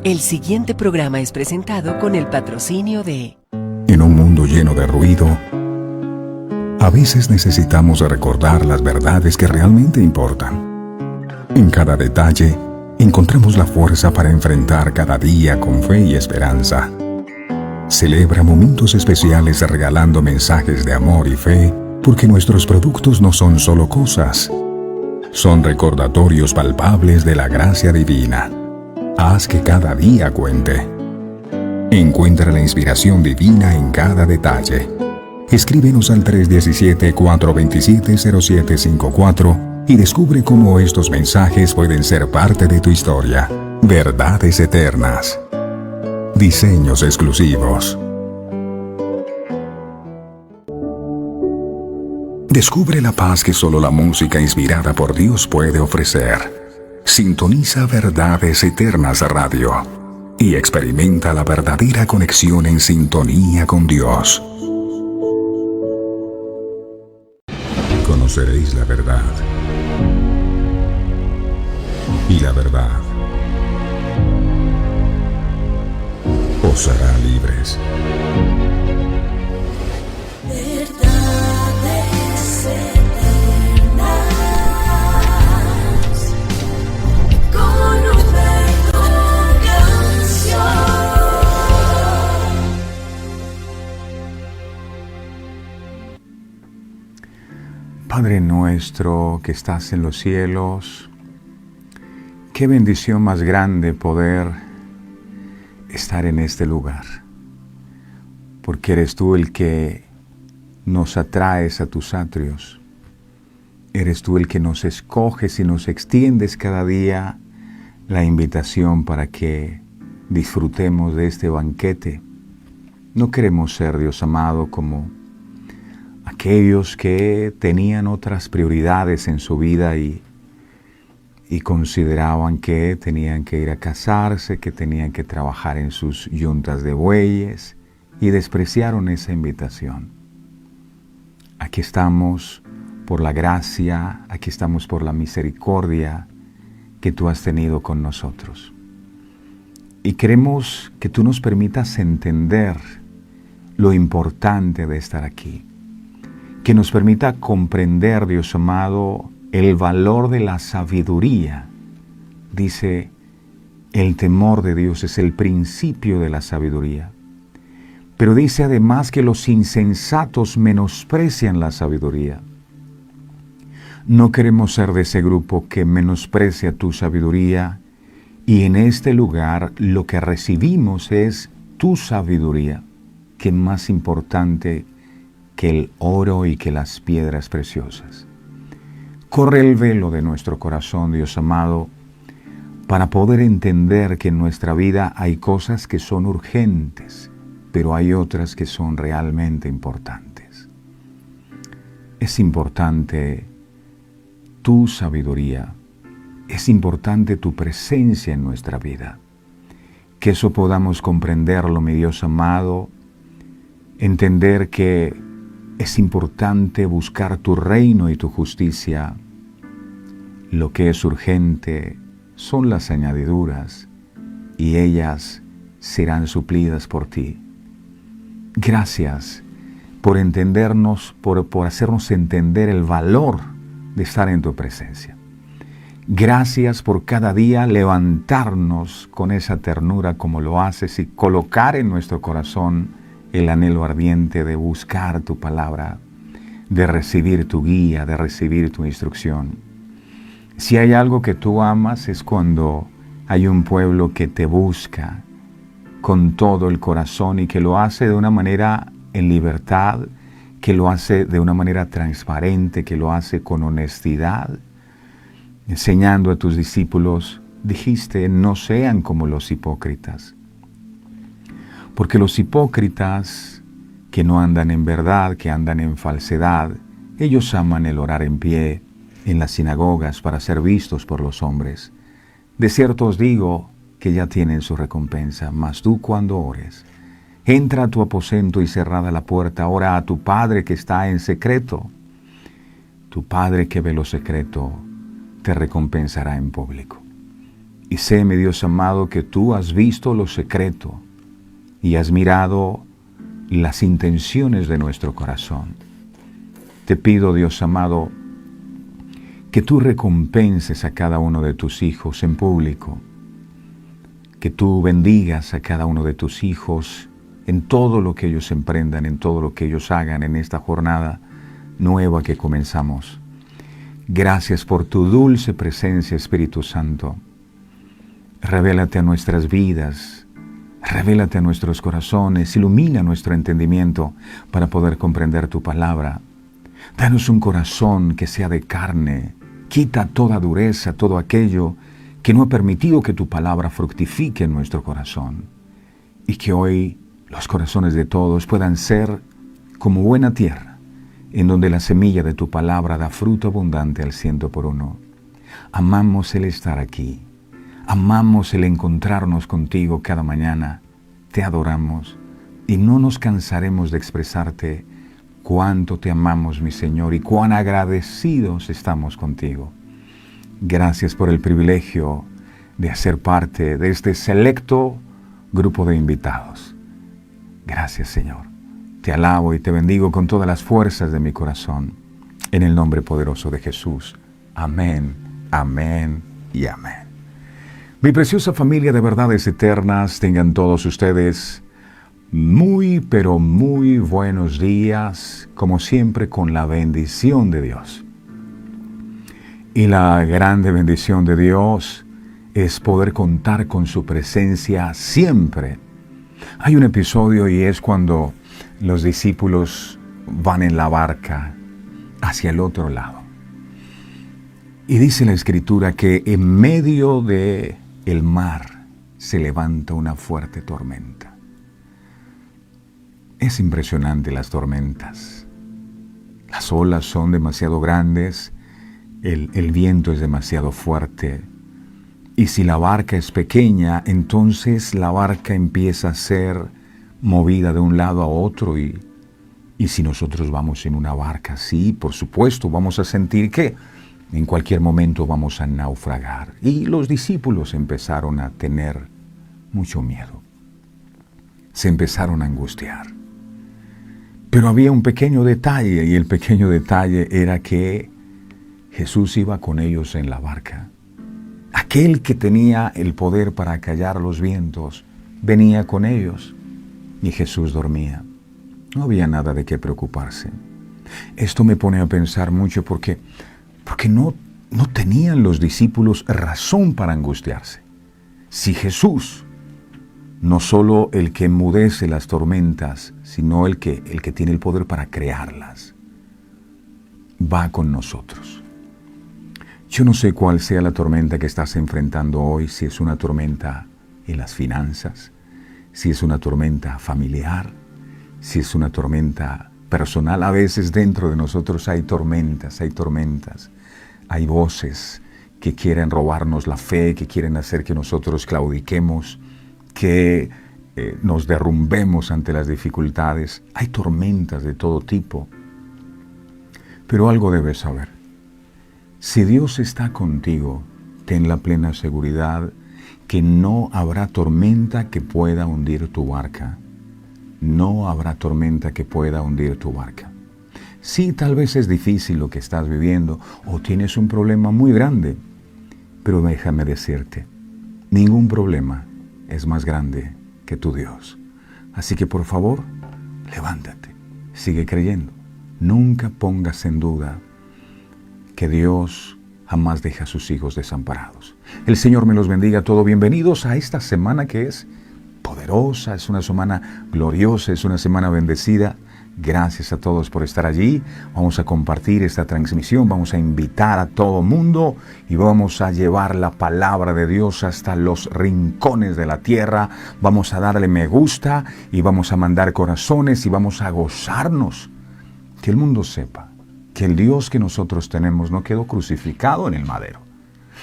El siguiente programa es presentado con el patrocinio de... En un mundo lleno de ruido, a veces necesitamos recordar las verdades que realmente importan. En cada detalle, encontramos la fuerza para enfrentar cada día con fe y esperanza. Celebra momentos especiales regalando mensajes de amor y fe, porque nuestros productos no son solo cosas, son recordatorios palpables de la gracia divina. Haz que cada día cuente. Encuentra la inspiración divina en cada detalle. Escríbenos al 317-427-0754 y descubre cómo estos mensajes pueden ser parte de tu historia. Verdades eternas. Diseños exclusivos. Descubre la paz que solo la música inspirada por Dios puede ofrecer. Sintoniza Verdades Eternas Radio y experimenta la verdadera conexión en sintonía con Dios. Conoceréis la verdad, y la verdad os hará libres. Verdades eternas, con Humberto Canción. Padre nuestro que estás en los cielos, qué bendición más grande poder estar en este lugar, porque eres tú el que nos atraes a tus atrios, eres tú el que nos escoges y nos extiendes cada día la invitación para que disfrutemos de este banquete. No queremos ser, Dios amado, como aquellos que tenían otras prioridades en su vida y consideraban que tenían que ir a casarse, que tenían que trabajar en sus yuntas de bueyes y despreciaron esa invitación. Aquí estamos por la gracia, aquí estamos por la misericordia que tú has tenido con nosotros. Y queremos que tú nos permitas entender lo importante de estar aquí. Que nos permita comprender, Dios amado, el valor de la sabiduría. Dice, el temor de Dios es el principio de la sabiduría. Pero dice además que los insensatos menosprecian la sabiduría. No queremos ser de ese grupo que menosprecia tu sabiduría, y en este lugar lo que recibimos es tu sabiduría, que es más importante que el oro y que las piedras preciosas. Corre el velo de nuestro corazón, Dios amado, para poder entender que en nuestra vida hay cosas que son urgentes, pero hay otras que son realmente importantes. Es importante tu sabiduría, es importante tu presencia en nuestra vida. Que eso podamos comprenderlo, mi Dios amado, entender que es importante buscar tu reino y tu justicia. Lo que es urgente son las añadiduras y ellas serán suplidas por ti. Gracias por entendernos, por hacernos entender el valor de estar en tu presencia. Gracias por cada día levantarnos con esa ternura como lo haces y colocar en nuestro corazón el anhelo ardiente de buscar tu palabra, de recibir tu guía, de recibir tu instrucción. Si hay algo que tú amas es cuando hay un pueblo que te busca con todo el corazón y que lo hace de una manera en libertad, que lo hace de una manera transparente, que lo hace con honestidad, enseñando a tus discípulos, dijiste, no sean como los hipócritas. Porque los hipócritas que no andan en verdad, que andan en falsedad, ellos aman el orar en pie en las sinagogas para ser vistos por los hombres. De cierto os digo que ya tienen su recompensa, mas tú cuando ores, entra a tu aposento y cerrada la puerta, ora a tu Padre que está en secreto. Tu Padre que ve lo secreto te recompensará en público. Y sé, mi Dios amado, que tú has visto lo secreto y has mirado las intenciones de nuestro corazón. Te pido, Dios amado, que tú recompenses a cada uno de tus hijos en público, que tú bendigas a cada uno de tus hijos en todo lo que ellos emprendan, en todo lo que ellos hagan en esta jornada nueva que comenzamos. Gracias por tu dulce presencia, Espíritu Santo. Revélate a nuestras vidas, revélate a nuestros corazones, ilumina nuestro entendimiento para poder comprender tu palabra. Danos un corazón que sea de carne, quita toda dureza, todo aquello que no ha permitido que tu palabra fructifique en nuestro corazón. Y que hoy los corazones de todos puedan ser como buena tierra, en donde la semilla de tu palabra da fruto abundante al 100%. Amamos el estar aquí. Amamos el encontrarnos contigo cada mañana, te adoramos y no nos cansaremos de expresarte cuánto te amamos, mi Señor, y cuán agradecidos estamos contigo. Gracias por el privilegio de hacer parte de este selecto grupo de invitados. Gracias, Señor. Te alabo y te bendigo con todas las fuerzas de mi corazón, en el nombre poderoso de Jesús. Amén, amén y amén. Mi preciosa familia de verdades eternas, tengan todos ustedes muy, pero muy buenos días, como siempre con la bendición de Dios. Y la grande bendición de Dios es poder contar con su presencia siempre. Hay un episodio y es cuando los discípulos van en la barca hacia el otro lado. Y dice la Escritura que en medio de el mar se levanta una fuerte tormenta. Es impresionante las tormentas. Las olas son demasiado grandes, el viento es demasiado fuerte. Y si la barca es pequeña, entonces la barca empieza a ser movida de un lado a otro. Y si nosotros vamos en una barca así, por supuesto, vamos a sentir que en cualquier momento vamos a naufragar. Y los discípulos empezaron a tener mucho miedo. Se empezaron a angustiar. Pero había un pequeño detalle, y el pequeño detalle era que Jesús iba con ellos en la barca. Aquel que tenía el poder para acallar los vientos venía con ellos, y Jesús dormía. No había nada de qué preocuparse. Esto me pone a pensar mucho porque no tenían los discípulos razón para angustiarse. Si Jesús, no solo el que enmudece las tormentas, sino el que tiene el poder para crearlas, va con nosotros. Yo no sé cuál sea la tormenta que estás enfrentando hoy, si es una tormenta en las finanzas, si es una tormenta familiar, si es una tormenta personal. A veces dentro de nosotros hay tormentas. Hay voces que quieren robarnos la fe, que quieren hacer que nosotros claudiquemos, que nos derrumbemos ante las dificultades. Hay tormentas de todo tipo. Pero algo debes saber. Si Dios está contigo, ten la plena seguridad que no habrá tormenta que pueda hundir tu barca. No habrá tormenta que pueda hundir tu barca. Sí, tal vez es difícil lo que estás viviendo o tienes un problema muy grande, pero déjame decirte, ningún problema es más grande que tu Dios. Así que por favor, levántate, sigue creyendo. Nunca pongas en duda que Dios jamás deja a sus hijos desamparados. El Señor me los bendiga a todos. Bienvenidos a esta semana que es poderosa, es una semana gloriosa, es una semana bendecida. Gracias a todos por estar allí. Vamos a compartir esta transmisión, vamos a invitar a todo mundo y vamos a llevar la palabra de Dios hasta los rincones de la tierra. Vamos a darle me gusta y vamos a mandar corazones y vamos a gozarnos. Que el mundo sepa que el Dios que nosotros tenemos no quedó crucificado en el madero.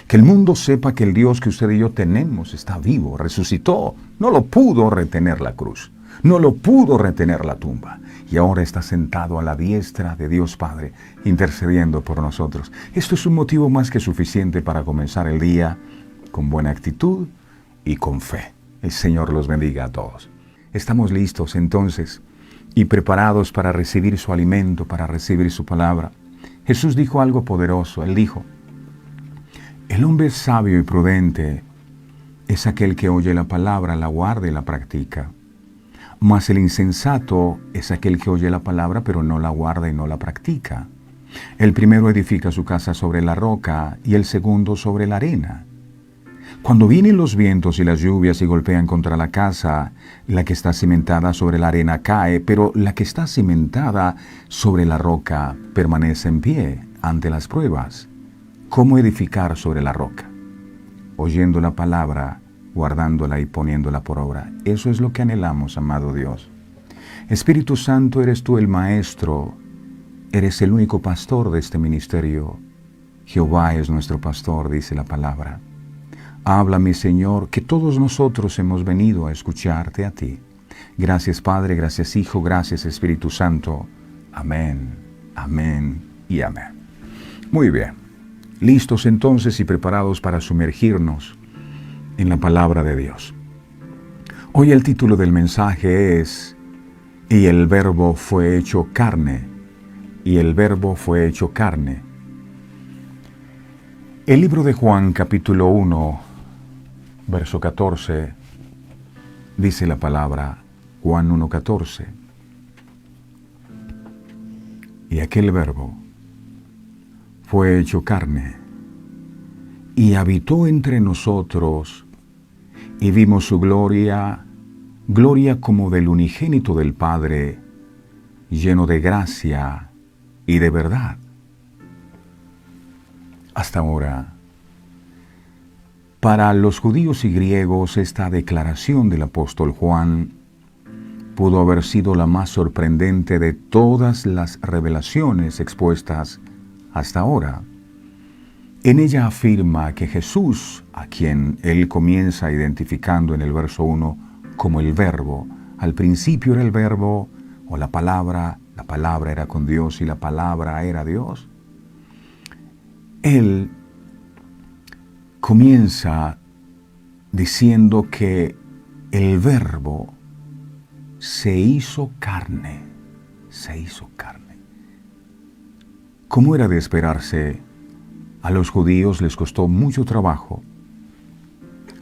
Que el mundo sepa que el Dios que usted y yo tenemos está vivo, resucitó. No lo pudo retener la cruz, no lo pudo retener la tumba. Y ahora está sentado a la diestra de Dios Padre, intercediendo por nosotros. Esto es un motivo más que suficiente para comenzar el día con buena actitud y con fe. El Señor los bendiga a todos. Estamos listos entonces y preparados para recibir su alimento, para recibir su palabra. Jesús dijo algo poderoso. Él dijo: el hombre sabio y prudente es aquel que oye la palabra, la guarda y la practica. Mas el insensato es aquel que oye la palabra, pero no la guarda y no la practica. El primero edifica su casa sobre la roca y el segundo sobre la arena. Cuando vienen los vientos y las lluvias y golpean contra la casa, la que está cimentada sobre la arena cae, pero la que está cimentada sobre la roca permanece en pie ante las pruebas. ¿Cómo edificar sobre la roca? Oyendo la palabra, guardándola y poniéndola por obra. Eso es lo que anhelamos, amado Dios. Espíritu Santo, eres tú el Maestro, eres el único pastor de este ministerio. Jehová es nuestro pastor, dice la palabra. Habla, mi Señor, que todos nosotros hemos venido a escucharte a ti. Gracias, Padre, gracias, Hijo, gracias, Espíritu Santo. Amén, amén y amén. Muy bien. Listos entonces y preparados para sumergirnos en la palabra de Dios. Hoy el título del mensaje es: y el Verbo fue hecho carne. Y el Verbo fue hecho carne. El libro de Juan, capítulo 1, verso 14, dice la palabra, Juan 1:14. Y aquel Verbo fue hecho carne, y habitó entre nosotros, y vimos su gloria, gloria como del unigénito del Padre, lleno de gracia y de verdad. Hasta ahora, para los judíos y griegos, esta declaración del apóstol Juan pudo haber sido la más sorprendente de todas las revelaciones expuestas hasta ahora. En ella afirma que Jesús, a quien él comienza identificando en el verso 1 como el Verbo, al principio era el Verbo o la palabra era con Dios y la palabra era Dios. Él comienza diciendo que el Verbo se hizo carne, se hizo carne. Como era de esperarse, a los judíos les costó mucho trabajo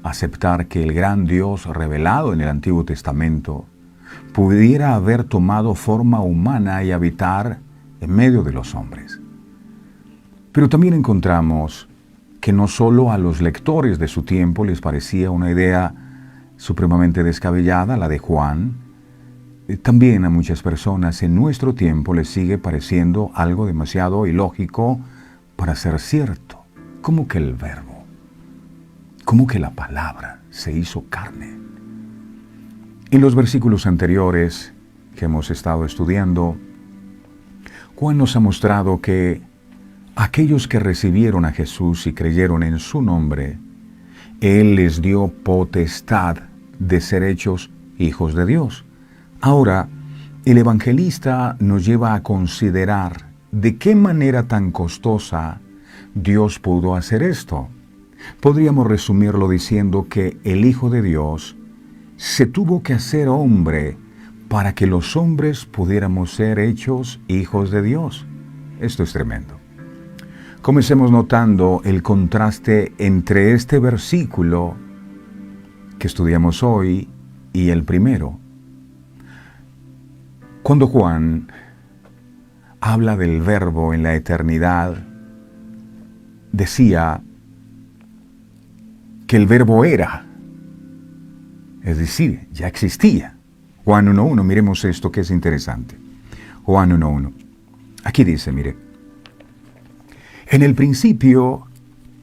aceptar que el gran Dios revelado en el Antiguo Testamento pudiera haber tomado forma humana y habitar en medio de los hombres. Pero también encontramos que no solo a los lectores de su tiempo les parecía una idea supremamente descabellada, la de Juan, también a muchas personas en nuestro tiempo les sigue pareciendo algo demasiado ilógico para ser cierto. ¿Cómo que el Verbo? ¿Cómo que la palabra se hizo carne? En los versículos anteriores que hemos estado estudiando, Juan nos ha mostrado que aquellos que recibieron a Jesús y creyeron en su nombre, Él les dio potestad de ser hechos hijos de Dios. Ahora, el evangelista nos lleva a considerar de qué manera tan costosa Dios pudo hacer esto. Podríamos resumirlo diciendo que el Hijo de Dios se tuvo que hacer hombre para que los hombres pudiéramos ser hechos hijos de Dios. Esto es tremendo. Comencemos notando el contraste entre este versículo que estudiamos hoy y el primero. Cuando Juan habla del Verbo en la eternidad, decía que el Verbo era, es decir, ya existía. Juan 1:1, miremos esto que es interesante. Juan 1:1. Aquí dice, mire, en el principio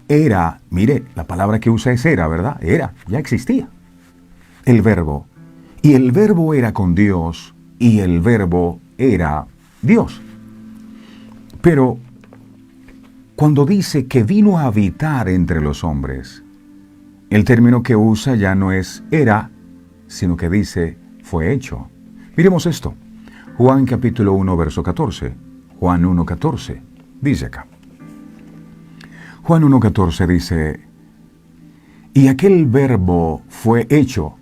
era, mire, la palabra que usa es era, ¿verdad? Era, ya existía. El Verbo. Y el Verbo era con Dios, y el Verbo era Dios. Pero cuando dice que vino a habitar entre los hombres, el término que usa ya no es era, sino que dice fue hecho. Miremos esto. Juan capítulo 1, verso 14. Juan 1:14. Dice acá. Juan 1:14 dice, Y aquel verbo fue hecho.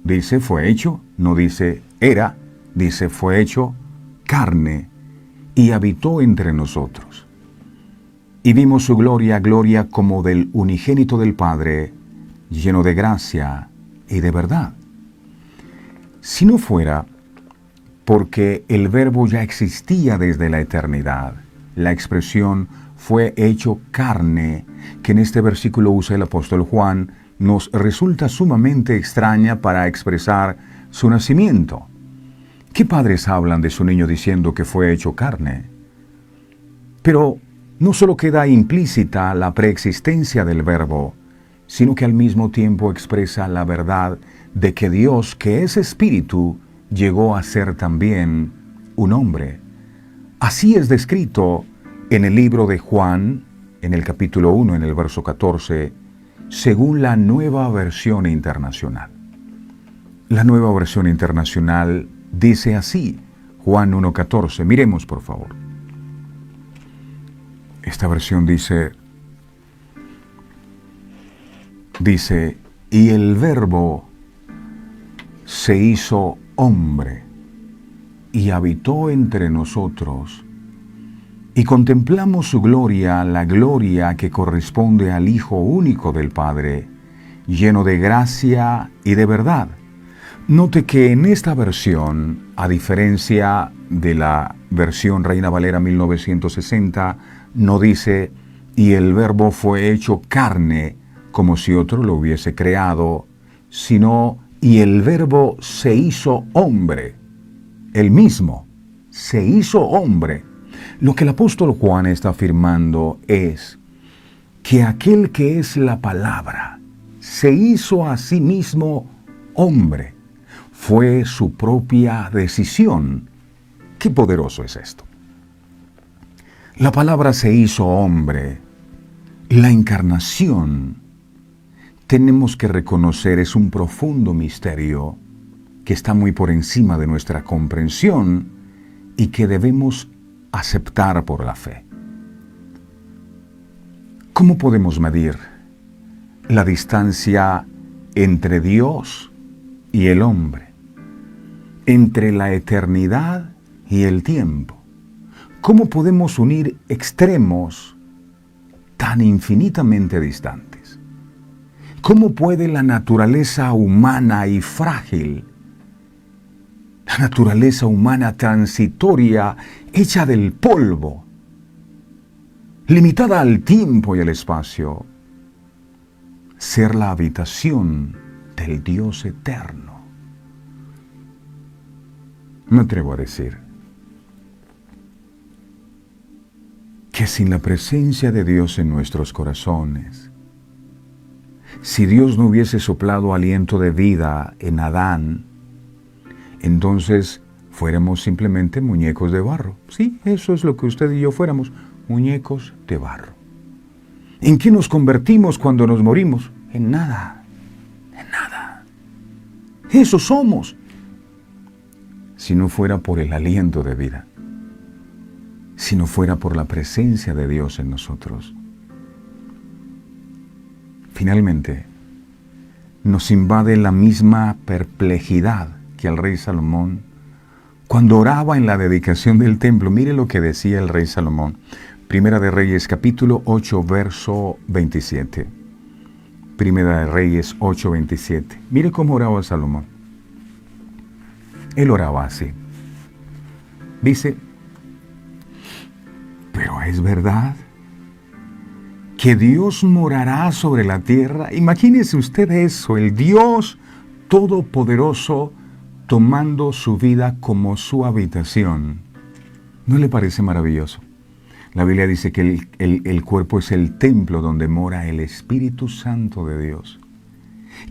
Dice fue hecho, no dice era, dice fue hecho carne y habitó entre nosotros. Y vimos su gloria, gloria como del unigénito del Padre, lleno de gracia y de verdad. Si no fuera porque el verbo ya existía desde la eternidad, la expresión fue hecho carne, que en este versículo usa el apóstol Juan, nos resulta sumamente extraña para expresar su nacimiento. ¿Qué padres hablan de su niño diciendo que fue hecho carne? Pero no solo queda implícita la preexistencia del verbo, sino que al mismo tiempo expresa la verdad de que Dios, que es espíritu, llegó a ser también un hombre. Así es descrito en el libro de Juan, en el capítulo 1, en el verso 14, según la Nueva Versión Internacional. La Nueva Versión Internacional dice así, Juan 1:14, miremos por favor. Esta versión dice, y el verbo se hizo hombre y habitó entre nosotros, y contemplamos su gloria, la gloria que corresponde al Hijo único del Padre, lleno de gracia y de verdad. Note que en esta versión, a diferencia de la versión Reina Valera 1960, no dice, y el verbo fue hecho carne, como si otro lo hubiese creado, sino, y el verbo se hizo hombre. El mismo se hizo hombre. Lo que el apóstol Juan está afirmando es que aquel que es la palabra se hizo a sí mismo hombre. Fue su propia decisión. Qué poderoso es esto. La palabra se hizo hombre. La encarnación, tenemos que reconocer, es un profundo misterio que está muy por encima de nuestra comprensión y que debemos aceptar por la fe. ¿Cómo podemos medir la distancia entre Dios y el hombre, entre la eternidad y el tiempo? ¿Cómo podemos unir extremos tan infinitamente distantes? ¿Cómo puede la naturaleza humana y frágil, la naturaleza humana transitoria, hecha del polvo, limitada al tiempo y al espacio, ser la habitación del Dios eterno? Me atrevo a decir que sin la presencia de Dios en nuestros corazones, si Dios no hubiese soplado aliento de vida en Adán, entonces fuéramos simplemente muñecos de barro. Sí, eso es lo que usted y yo fuéramos, muñecos de barro. ¿En qué nos convertimos cuando nos morimos? En nada, en nada. Eso somos. Si no fuera por el aliento de vida, si no fuera por la presencia de Dios en nosotros. Finalmente, nos invade la misma perplejidad que al rey Salomón cuando oraba en la dedicación del templo. Mire lo que decía el rey Salomón. Primera de Reyes, capítulo 8, verso 27. Primera de Reyes 8, 27. Mire cómo oraba Salomón. Él oraba así. Dice, pero es verdad que Dios morará sobre la tierra. Imagínese usted eso, el Dios Todopoderoso tomando su vida como su habitación. ¿No le parece maravilloso? La Biblia dice que el cuerpo es el templo donde mora el Espíritu Santo de Dios.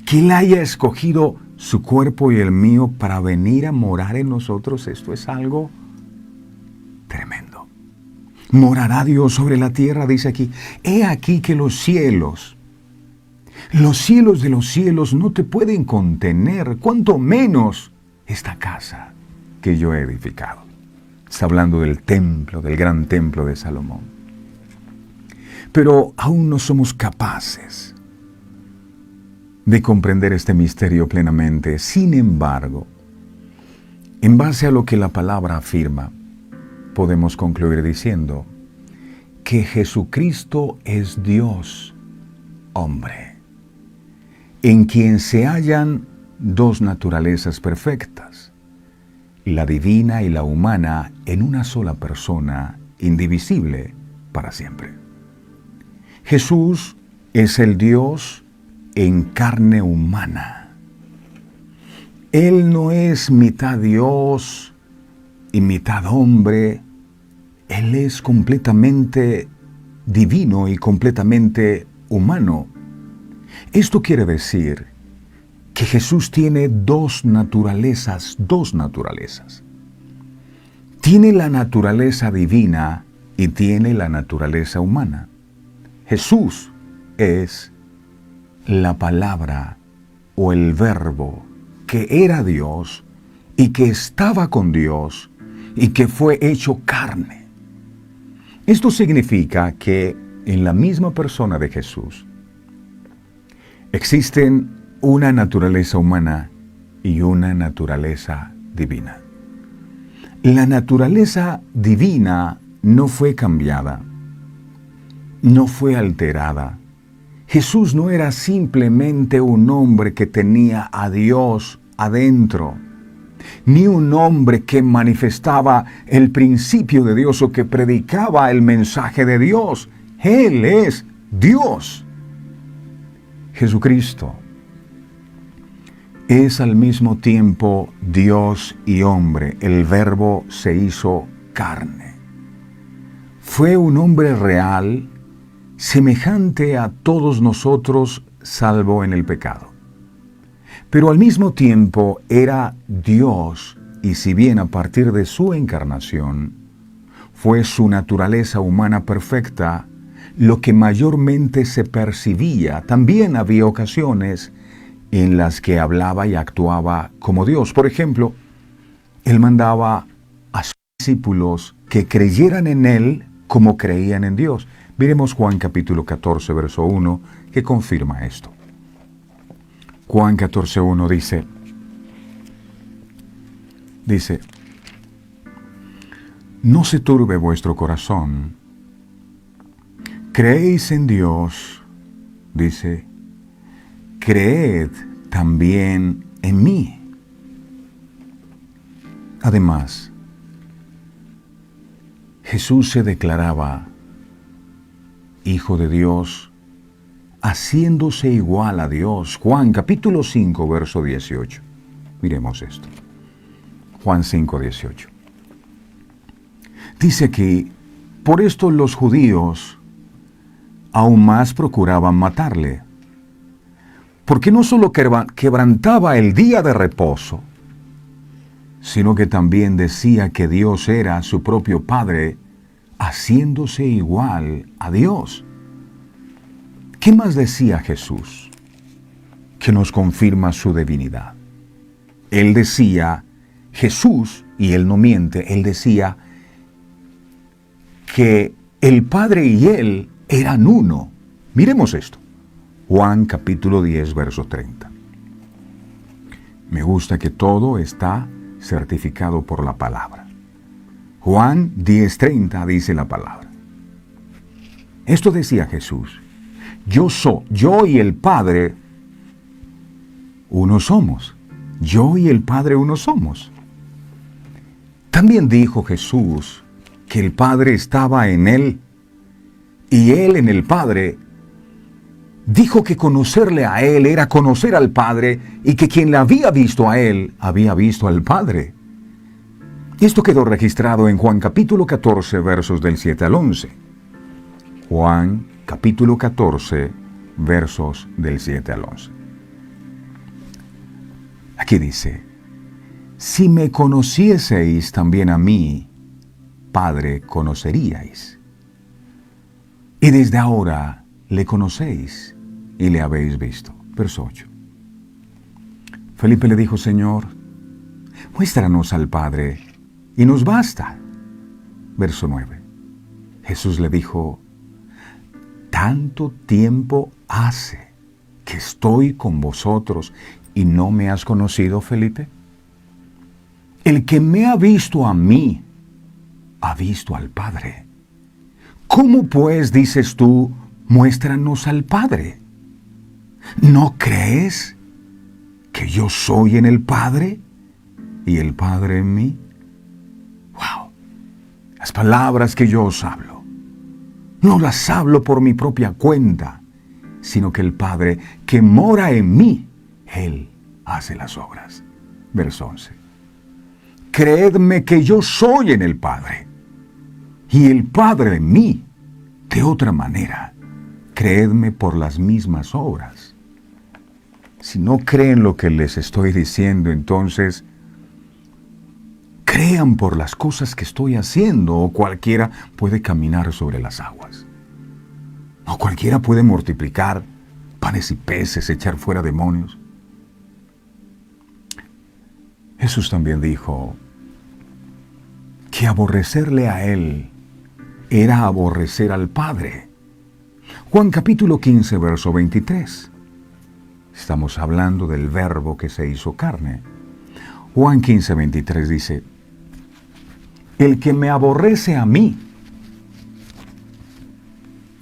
Que Él haya escogido su cuerpo y el mío para venir a morar en nosotros, esto es algo tremendo. Morará Dios sobre la tierra, dice aquí. He aquí que los cielos de los cielos no te pueden contener, cuanto menos esta casa que yo he edificado. Está hablando del templo, del gran templo de Salomón. Pero aún no somos capaces de comprender este misterio plenamente. Sin embargo, en base a lo que la palabra afirma, podemos concluir diciendo que Jesucristo es Dios, hombre, en quien se hallan dos naturalezas perfectas, la divina y la humana, en una sola persona, indivisible para siempre. Jesús es el Dios en carne humana. Él no es mitad Dios y mitad hombre. Él es completamente divino y completamente humano. Esto quiere decir que Jesús tiene dos naturalezas. Tiene la naturaleza divina y tiene la naturaleza humana. Jesús es la palabra o el verbo que era Dios y que estaba con Dios y que fue hecho carne. Esto significa que en la misma persona de Jesús existen una naturaleza humana y una naturaleza divina. La naturaleza divina no fue cambiada, no fue alterada. Jesús no era simplemente un hombre que tenía a Dios adentro, ni un hombre que manifestaba el principio de Dios o que predicaba el mensaje de Dios. Él es Dios. Jesucristo es al mismo tiempo Dios y hombre. El Verbo se hizo carne. Fue un hombre real, semejante a todos nosotros, salvo en el pecado. Pero al mismo tiempo era Dios, y si bien a partir de su encarnación fue su naturaleza humana perfecta lo que mayormente se percibía, también había ocasiones en las que hablaba y actuaba como Dios. Por ejemplo, Él mandaba a sus discípulos que creyeran en Él como creían en Dios. Miremos Juan capítulo 14, verso 1, que confirma esto. Juan 14, 1 dice, no se turbe vuestro corazón, creéis en Dios, dice, creed también en mí. Además, Jesús se declaraba Hijo de Dios, haciéndose igual a Dios. Juan capítulo 5, verso 18. Miremos esto. Juan 5, 18. Dice aquí, por esto los judíos aún más procuraban matarle, porque no solo quebrantaba el día de reposo, sino que también decía que Dios era su propio Padre, haciéndose igual a Dios. ¿Qué más decía Jesús que nos confirma su divinidad? Él decía, Jesús, y Él no miente, Él decía que el Padre y Él eran uno. Miremos esto. Juan capítulo 10, verso 30. Me gusta que todo está certificado por la palabra. Juan 10:30 dice la palabra. Esto decía Jesús. Yo y el Padre uno somos. Yo y el Padre uno somos. También dijo Jesús que el Padre estaba en Él y Él en el Padre. Dijo que conocerle a Él era conocer al Padre y que quien le había visto a Él había visto al Padre. Esto quedó registrado en Juan capítulo 14, versos del 7 al 11. Juan capítulo 14, versos del 7 al 11. Aquí dice, si me conocieseis también a mí, Padre, conoceríais. Y desde ahora le conocéis y le habéis visto. Verso 8. Felipe le dijo, Señor, muéstranos al Padre y nos basta. Verso 9. Jesús le dijo, tanto tiempo hace que estoy con vosotros y no me has conocido, Felipe? El que me ha visto a mí, ha visto al Padre. ¿Cómo pues dices tú, muéstranos al Padre? ¿No crees que yo soy en el Padre y el Padre en mí? ¡Wow! Las palabras que yo os hablo, no las hablo por mi propia cuenta, sino que el Padre que mora en mí, Él hace las obras. Verso 11. Creedme que yo soy en el Padre y el Padre en mí. De otra manera, creedme por las mismas obras. Si no creen lo que les estoy diciendo, entonces crean por las cosas que estoy haciendo, o cualquiera puede caminar sobre las aguas. O cualquiera puede multiplicar panes y peces, echar fuera demonios. Jesús también dijo que aborrecerle a Él era aborrecer al Padre. Juan capítulo 15, verso 23. Estamos hablando del Verbo que se hizo carne. Juan 15, 23 dice: el que me aborrece a mí,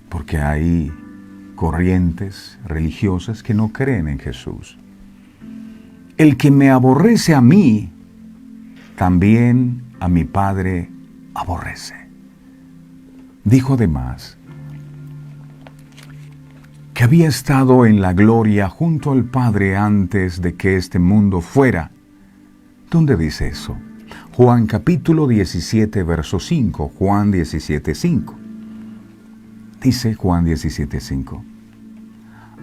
porque hay corrientes religiosas que no creen en Jesús. El que me aborrece a mí, también a mi Padre aborrece. Dijo además que había estado en la gloria junto al Padre antes de que este mundo fuera. ¿Dónde dice eso? Juan capítulo 17, verso 5. Juan 17, 5. Dice Juan 17, 5.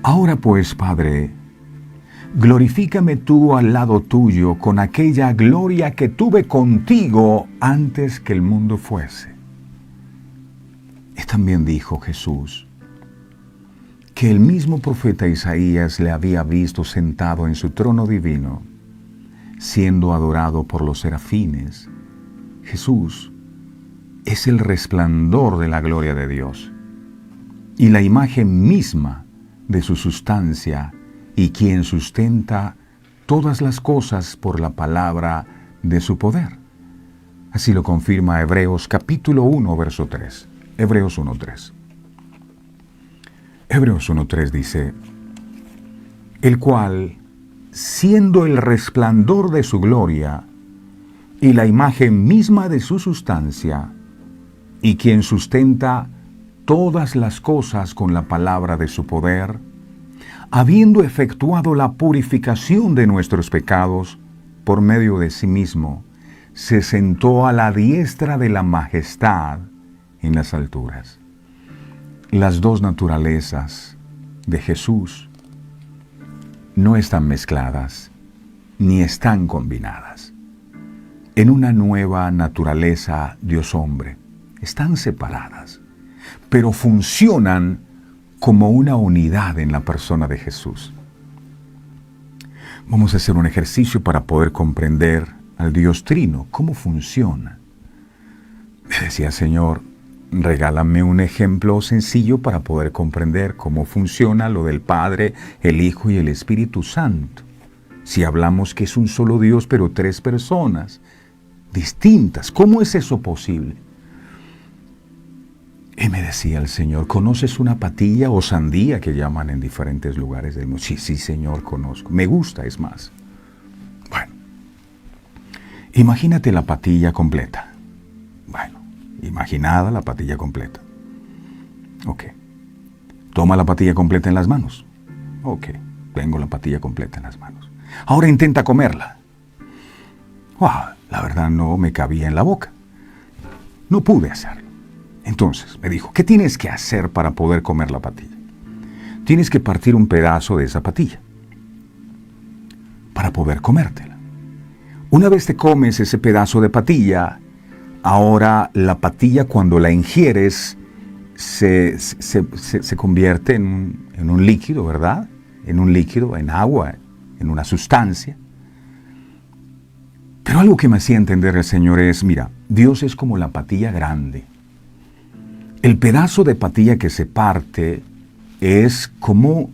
Ahora pues, Padre, glorifícame tú al lado tuyo con aquella gloria que tuve contigo antes que el mundo fuese. Y también dijo Jesús que el mismo profeta Isaías le había visto sentado en su trono divino, siendo adorado por los serafines. Jesús es el resplandor de la gloria de Dios y la imagen misma de su sustancia, y quien sustenta todas las cosas por la palabra de su poder. Así lo confirma Hebreos capítulo 1, verso 3. Hebreos 1.3. Hebreos 1.3 dice: el cual, siendo el resplandor de su gloria y la imagen misma de su sustancia, y quien sustenta todas las cosas con la palabra de su poder, habiendo efectuado la purificación de nuestros pecados por medio de sí mismo, se sentó a la diestra de la majestad en las alturas. Las dos naturalezas de Jesús no están mezcladas ni están combinadas. En una nueva naturaleza Dios-hombre están separadas, pero funcionan como una unidad en la persona de Jesús. Vamos a hacer un ejercicio para poder comprender al Dios Trino, cómo funciona. Le decía: Señor, regálame un ejemplo sencillo para poder comprender cómo funciona lo del Padre, el Hijo y el Espíritu Santo. Si hablamos que es un solo Dios, pero tres personas distintas, ¿cómo es eso posible? Y me decía el Señor: ¿conoces una patilla o sandía que llaman en diferentes lugares del mundo? Sí, Señor, conozco. Me gusta, es más. Bueno, imagínate la patilla completa. Bueno, imaginada la patilla completa. Ok. Toma la patilla completa en las manos. Ok, tengo la patilla completa en las manos. Ahora intenta comerla. La verdad no me cabía en la boca. No pude hacerlo. Entonces me dijo: ¿qué tienes que hacer para poder comer la patilla? Tienes que partir un pedazo de esa patilla para poder comértela. Una vez te comes ese pedazo de patilla, ahora la patilla, cuando la ingieres, se convierte en un líquido, ¿verdad? En un líquido, en agua, en una sustancia. Pero algo que me hacía entender el Señor es: mira, Dios es como la patilla grande. El pedazo de patilla que se parte es como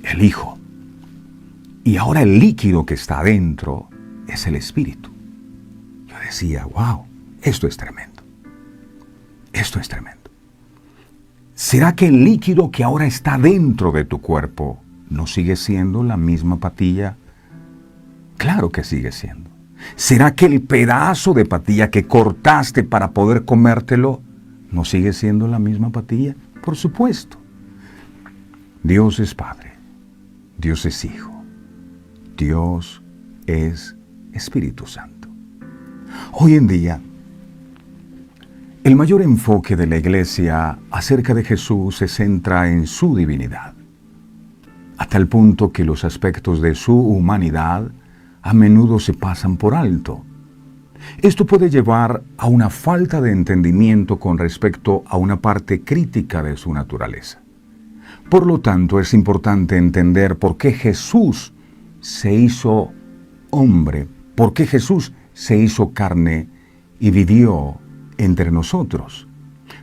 el Hijo. Y ahora el líquido que está adentro es el Espíritu. Yo decía, wow, esto es tremendo. Esto es tremendo. ¿Será que el líquido que ahora está dentro de tu cuerpo no sigue siendo la misma patilla? Claro que sigue siendo. ¿Será que el pedazo de patilla que cortaste para poder comértelo no sigue siendo la misma patilla? Por supuesto. Dios es Padre. Dios es Hijo. Dios es Espíritu Santo. Hoy en día, el mayor enfoque de la Iglesia acerca de Jesús se centra en su divinidad, a tal punto que los aspectos de su humanidad a menudo se pasan por alto. Esto puede llevar a una falta de entendimiento con respecto a una parte crítica de su naturaleza. Por lo tanto, es importante entender por qué Jesús se hizo hombre, por qué Jesús se hizo carne y vivió entre nosotros.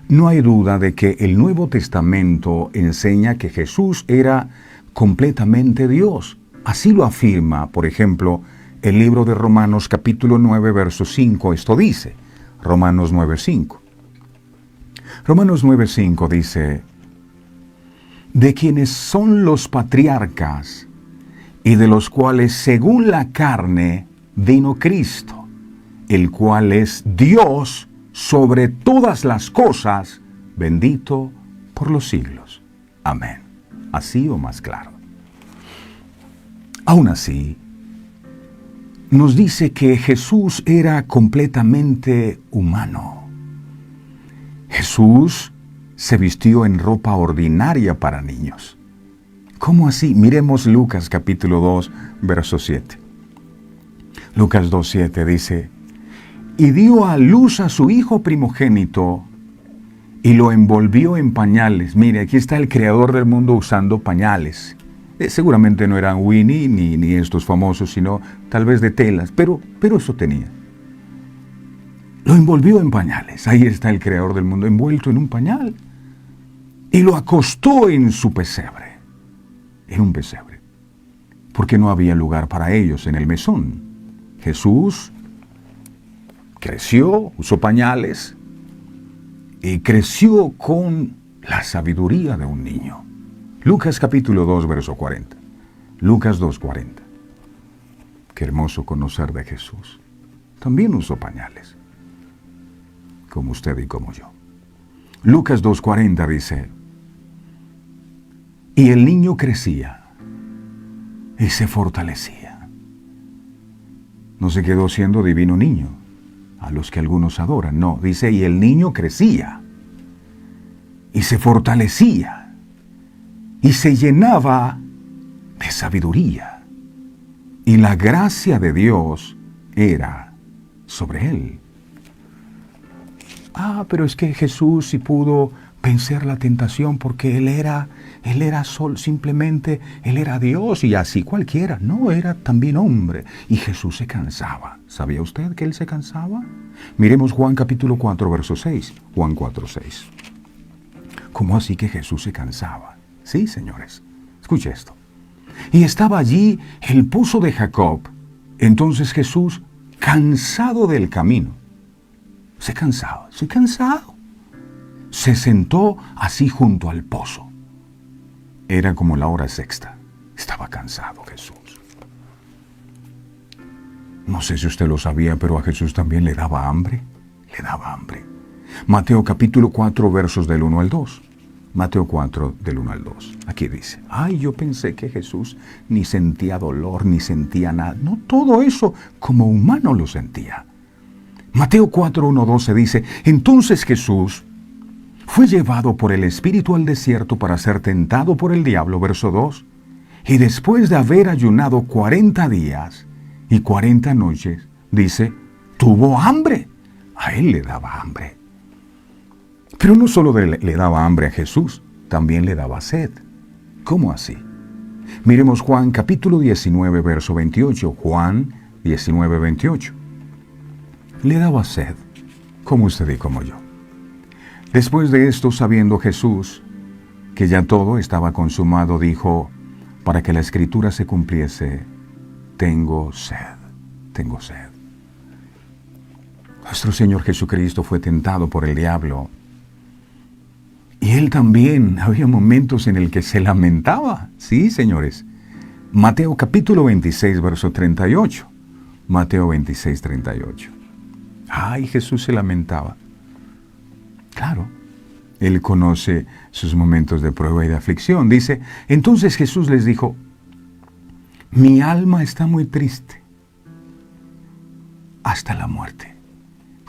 No hay duda de que el Nuevo Testamento enseña que Jesús era completamente Dios. Así lo afirma, por ejemplo, el libro de Romanos capítulo 9, verso 5. Esto dice, Romanos 9:5. Romanos 9:5 dice, de quienes son los patriarcas y de los cuales según la carne vino Cristo, el cual es Dios sobre todas las cosas, bendito por los siglos. Amén. Así o más claro. Aún así, nos dice que Jesús era completamente humano. Jesús se vistió en ropa ordinaria para niños. ¿Cómo así? Miremos Lucas capítulo 2, verso 7. Lucas 2:7 dice, y dio a luz a su hijo primogénito y lo envolvió en pañales. Mire, aquí está el creador del mundo usando pañales. Seguramente no eran Winnie ni estos famosos, sino tal vez de telas, pero eso tenía. Lo envolvió en pañales. Ahí está el creador del mundo envuelto en un pañal. Y lo acostó en su pesebre. En un pesebre. Porque no había lugar para ellos en el mesón. Jesús creció, usó pañales y creció con la sabiduría de un niño. Lucas capítulo 2, verso 40. Lucas 2:40. Qué hermoso conocer de Jesús. También usó pañales, como usted y como yo. Lucas 2:40 dice, y el niño crecía y se fortalecía. No se quedó siendo divino niño, a los que algunos adoran. No, dice, y el niño crecía y se fortalecía y se llenaba de sabiduría, y la gracia de Dios era sobre él. Pero es que Jesús sí pudo vencer la tentación porque Él era simplemente Dios, y así cualquiera. No, era también hombre, y Jesús se cansaba. ¿Sabía usted que Él se cansaba? Miremos Juan capítulo 4, verso 6. Juan 4:6. ¿Cómo así que Jesús se cansaba? Sí, señores, escuche esto. Y estaba allí el pozo de Jacob. Entonces Jesús, cansado del camino, se cansado. Se sentó así junto al pozo. Era como la hora sexta. Estaba cansado Jesús. No sé si usted lo sabía, pero a Jesús también le daba hambre. Le daba hambre. Mateo capítulo 4, versos del 1 al 2. Mateo 4, del 1 al 2. Aquí dice, yo pensé que Jesús ni sentía dolor, ni sentía nada. No, todo eso como humano lo sentía. Mateo 4, 1, 12 dice, entonces Jesús fue llevado por el Espíritu al desierto para ser tentado por el diablo, verso 2, y después de haber ayunado 40 días y 40 noches, dice, tuvo hambre. A él le daba hambre. Pero no solo le daba hambre a Jesús, también le daba sed. ¿Cómo así? Miremos Juan capítulo 19, verso 28. Juan 19, 28. Le daba sed, como usted y como yo. Después de esto, sabiendo Jesús que ya todo estaba consumado, dijo, para que la escritura se cumpliese: tengo sed, tengo sed. Nuestro Señor Jesucristo fue tentado por el diablo. Y Él también, había momentos en el que se lamentaba. Sí, señores. Mateo capítulo 26, verso 38. Mateo 26, 38. Ay, Jesús se lamentaba. Claro, Él conoce sus momentos de prueba y de aflicción. Dice, entonces Jesús les dijo: mi alma está muy triste hasta la muerte.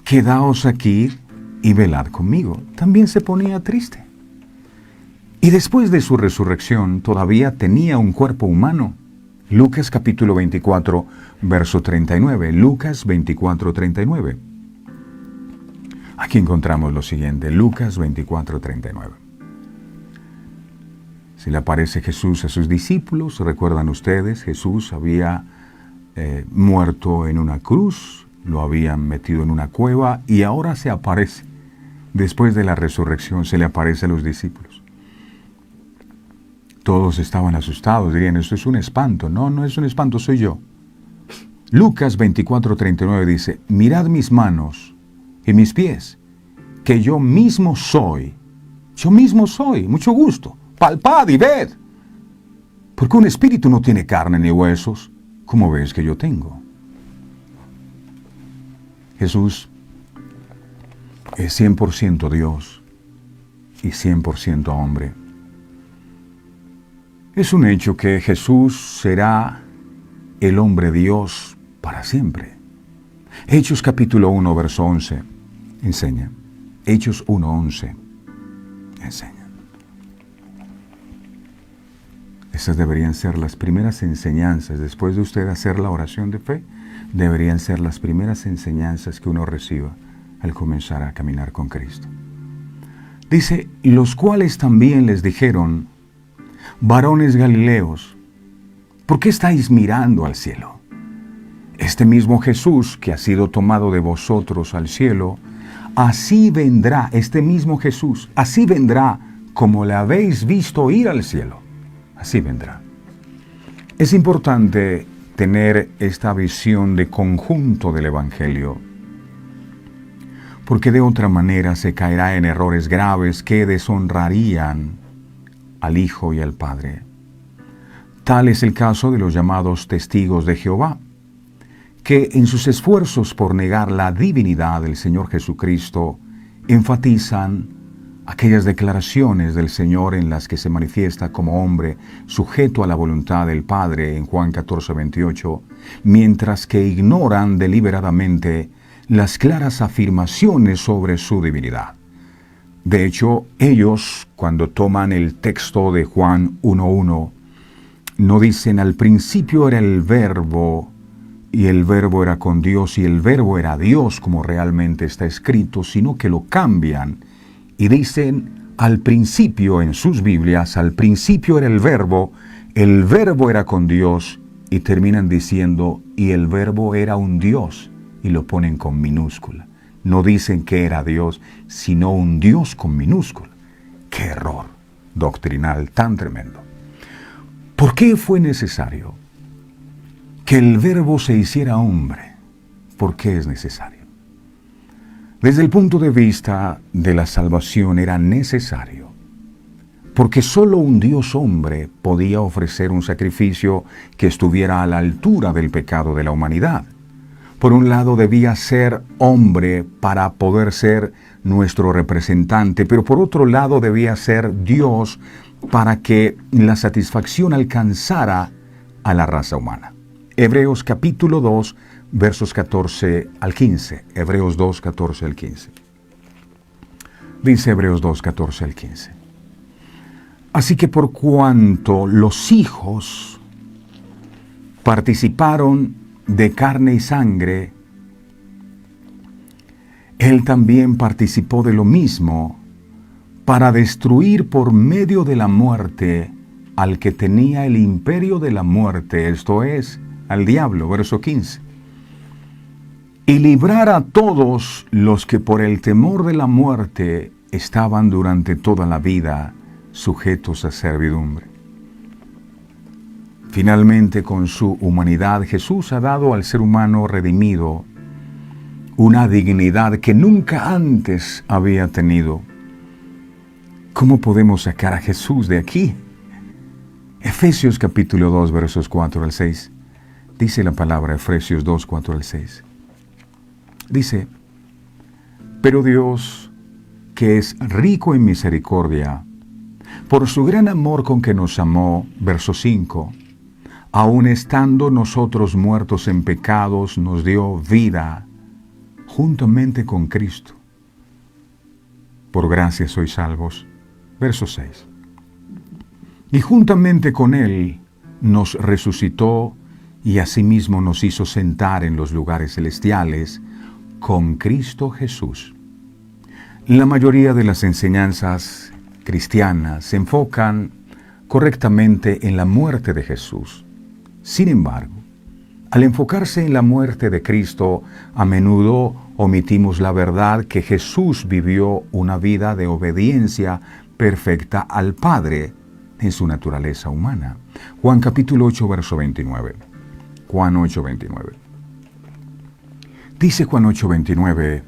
Quedaos aquí y velad conmigo. También se ponía triste. Y después de su resurrección todavía tenía un cuerpo humano. Lucas capítulo 24, verso 39. Lucas 24, 39. Aquí encontramos lo siguiente. Lucas 24, 39. Se le aparece Jesús a sus discípulos. ¿Recuerdan ustedes? Jesús había muerto en una cruz. Lo habían metido en una cueva y ahora se aparece. Después de la resurrección se le aparece a los discípulos. Todos estaban asustados, dirían, esto es un espanto. No, no es un espanto, soy yo. Lucas 24:39 dice, mirad mis manos y mis pies, que yo mismo soy. Yo mismo soy, mucho gusto. Palpad y ved. Porque un espíritu no tiene carne ni huesos, como ves que yo tengo. Jesús es 100% Dios y 100% hombre. Es un hecho que Jesús será el hombre Dios para siempre. Hechos capítulo 1, verso 11 enseña. Hechos 1:11 enseña. Esas deberían ser las primeras enseñanzas. Después de usted hacer la oración de fe, deberían ser las primeras enseñanzas que uno reciba al comenzar a caminar con Cristo. Dice, los cuales también les dijeron, varones galileos, ¿por qué estáis mirando al cielo? Este mismo Jesús que ha sido tomado de vosotros al cielo, así vendrá, este mismo Jesús, así vendrá como le habéis visto ir al cielo. Así vendrá. Es importante tener esta visión de conjunto del Evangelio, porque de otra manera se caerá en errores graves que deshonrarían al Hijo y al Padre. Tal es el caso de los llamados testigos de Jehová, que en sus esfuerzos por negar la divinidad del Señor Jesucristo enfatizan aquellas declaraciones del Señor en las que se manifiesta como hombre sujeto a la voluntad del Padre en Juan 14:28, mientras que ignoran deliberadamente las claras afirmaciones sobre su divinidad. De hecho, ellos, cuando toman el texto de Juan 1:1, no dicen al principio era el Verbo, y el Verbo era con Dios, y el Verbo era Dios, como realmente está escrito, sino que lo cambian y dicen al principio en sus Biblias, al principio era el Verbo era con Dios, y terminan diciendo, y el Verbo era un Dios, y lo ponen con minúscula. No dicen que era Dios, sino un Dios con minúscula. ¡Qué error doctrinal tan tremendo! ¿Por qué fue necesario que el Verbo se hiciera hombre? ¿Por qué es necesario? Desde el punto de vista de la salvación era necesario, porque solo un Dios hombre podía ofrecer un sacrificio que estuviera a la altura del pecado de la humanidad. Por un lado debía ser hombre para poder ser nuestro representante, pero por otro lado debía ser Dios para que la satisfacción alcanzara a la raza humana. Hebreos capítulo 2, versos 14 al 15. Hebreos 2, 14 al 15. Dice Hebreos 2, 14 al 15. Así que por cuanto los hijos participaron de carne y sangre, Él también participó de lo mismo para destruir por medio de la muerte al que tenía el imperio de la muerte, esto es, al diablo, verso 15. Y librar a todos los que por el temor de la muerte estaban durante toda la vida sujetos a servidumbre. Finalmente, con su humanidad, Jesús ha dado al ser humano redimido una dignidad que nunca antes había tenido. ¿Cómo podemos sacar a Jesús de aquí? Efesios capítulo 2, versos 4 al 6. Dice la palabra, Efesios 2, 4 al 6. Dice, pero Dios, que es rico en misericordia, por su gran amor con que nos amó, verso 5, aun estando nosotros muertos en pecados, nos dio vida juntamente con Cristo. Por gracia sois salvos. Verso 6. Y juntamente con Él nos resucitó y asimismo nos hizo sentar en los lugares celestiales con Cristo Jesús. La mayoría de las enseñanzas cristianas se enfocan correctamente en la muerte de Jesús. Sin embargo, al enfocarse en la muerte de Cristo, a menudo omitimos la verdad que Jesús vivió una vida de obediencia perfecta al Padre en su naturaleza humana. Juan capítulo 8, verso 29. Juan 8, 29. Dice Juan 8, 29,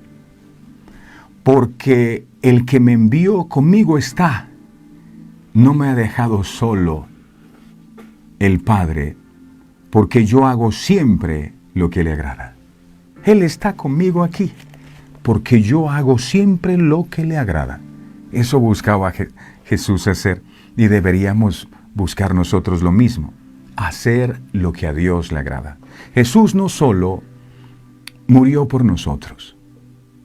porque el que me envió conmigo está, no me ha dejado solo el Padre, porque yo hago siempre lo que le agrada. Él está conmigo aquí, porque yo hago siempre lo que le agrada. Eso buscaba Jesús hacer, y deberíamos buscar nosotros lo mismo, hacer lo que a Dios le agrada. Jesús no solo murió por nosotros,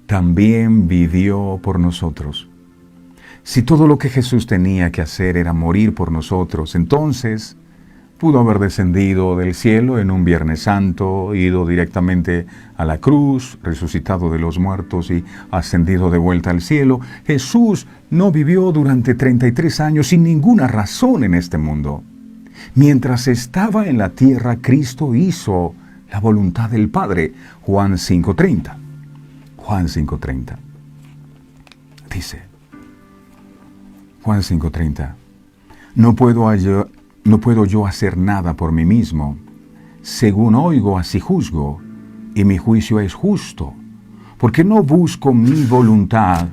también vivió por nosotros. Si todo lo que Jesús tenía que hacer era morir por nosotros, entonces pudo haber descendido del cielo en un Viernes Santo, ido directamente a la cruz, resucitado de los muertos y ascendido de vuelta al cielo. Jesús no vivió durante 33 años sin ninguna razón en este mundo. Mientras estaba en la tierra, Cristo hizo la voluntad del Padre. Juan 5:30. Juan 5:30. Dice, Juan 5:30, no puedo yo hacer nada por mí mismo. Según oigo, así juzgo, y mi juicio es justo, porque no busco mi voluntad,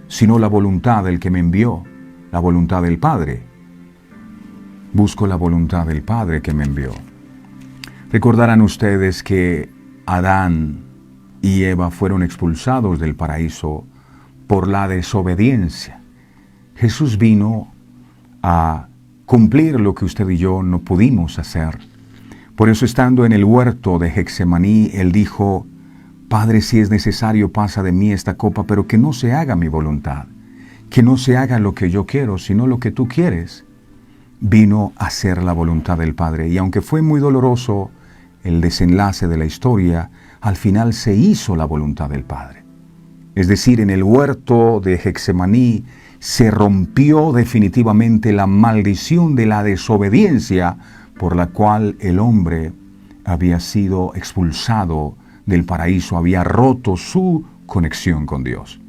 sino la voluntad del que me envió, la voluntad del Padre. Busco la voluntad del Padre que me envió. Recordarán ustedes que Adán y Eva fueron expulsados del paraíso por la desobediencia. Jesús vino a cumplir lo que usted y yo no pudimos hacer. Por eso, estando en el huerto de Getsemaní, Él dijo, Padre, si es necesario, pasa de mí esta copa, pero que no se haga mi voluntad, que no se haga lo que yo quiero, sino lo que tú quieres. Vino a hacer la voluntad del Padre, y aunque fue muy doloroso el desenlace de la historia, al final se hizo la voluntad del Padre. Es decir, en el huerto de Getsemaní se rompió definitivamente la maldición de la desobediencia por la cual el hombre había sido expulsado del paraíso, había roto su conexión con Dios.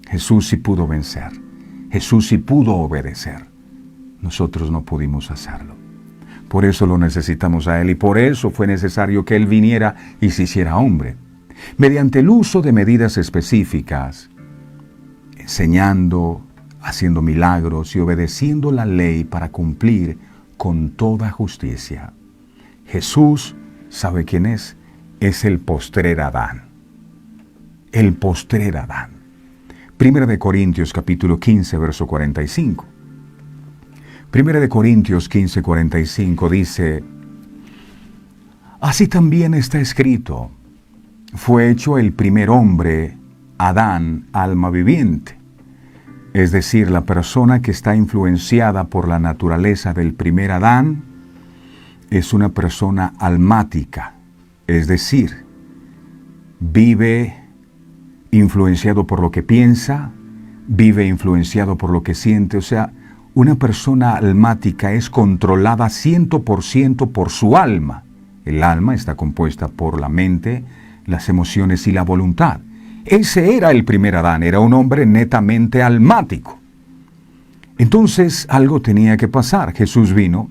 Jesús sí pudo vencer, Jesús sí pudo obedecer. Nosotros no pudimos hacerlo. Por eso lo necesitamos a Él, y por eso fue necesario que Él viniera y se hiciera hombre. Mediante el uso de medidas específicas, enseñando, haciendo milagros y obedeciendo la ley para cumplir con toda justicia. Jesús, ¿sabe quién es? Es el postrer Adán. El postrer Adán. 1 Corintios capítulo 15, verso 45. 1 Corintios 15, 45 dice, así también está escrito, fue hecho el primer hombre, Adán, alma viviente. Es decir, la persona que está influenciada por la naturaleza del primer Adán es una persona almática, es decir, vive influenciado por lo que piensa, vive influenciado por lo que siente. O sea, una persona almática es controlada 100% por su alma. El alma está compuesta por la mente, las emociones y la voluntad. Ese era el primer Adán, era un hombre netamente almático. Entonces algo tenía que pasar. Jesús vino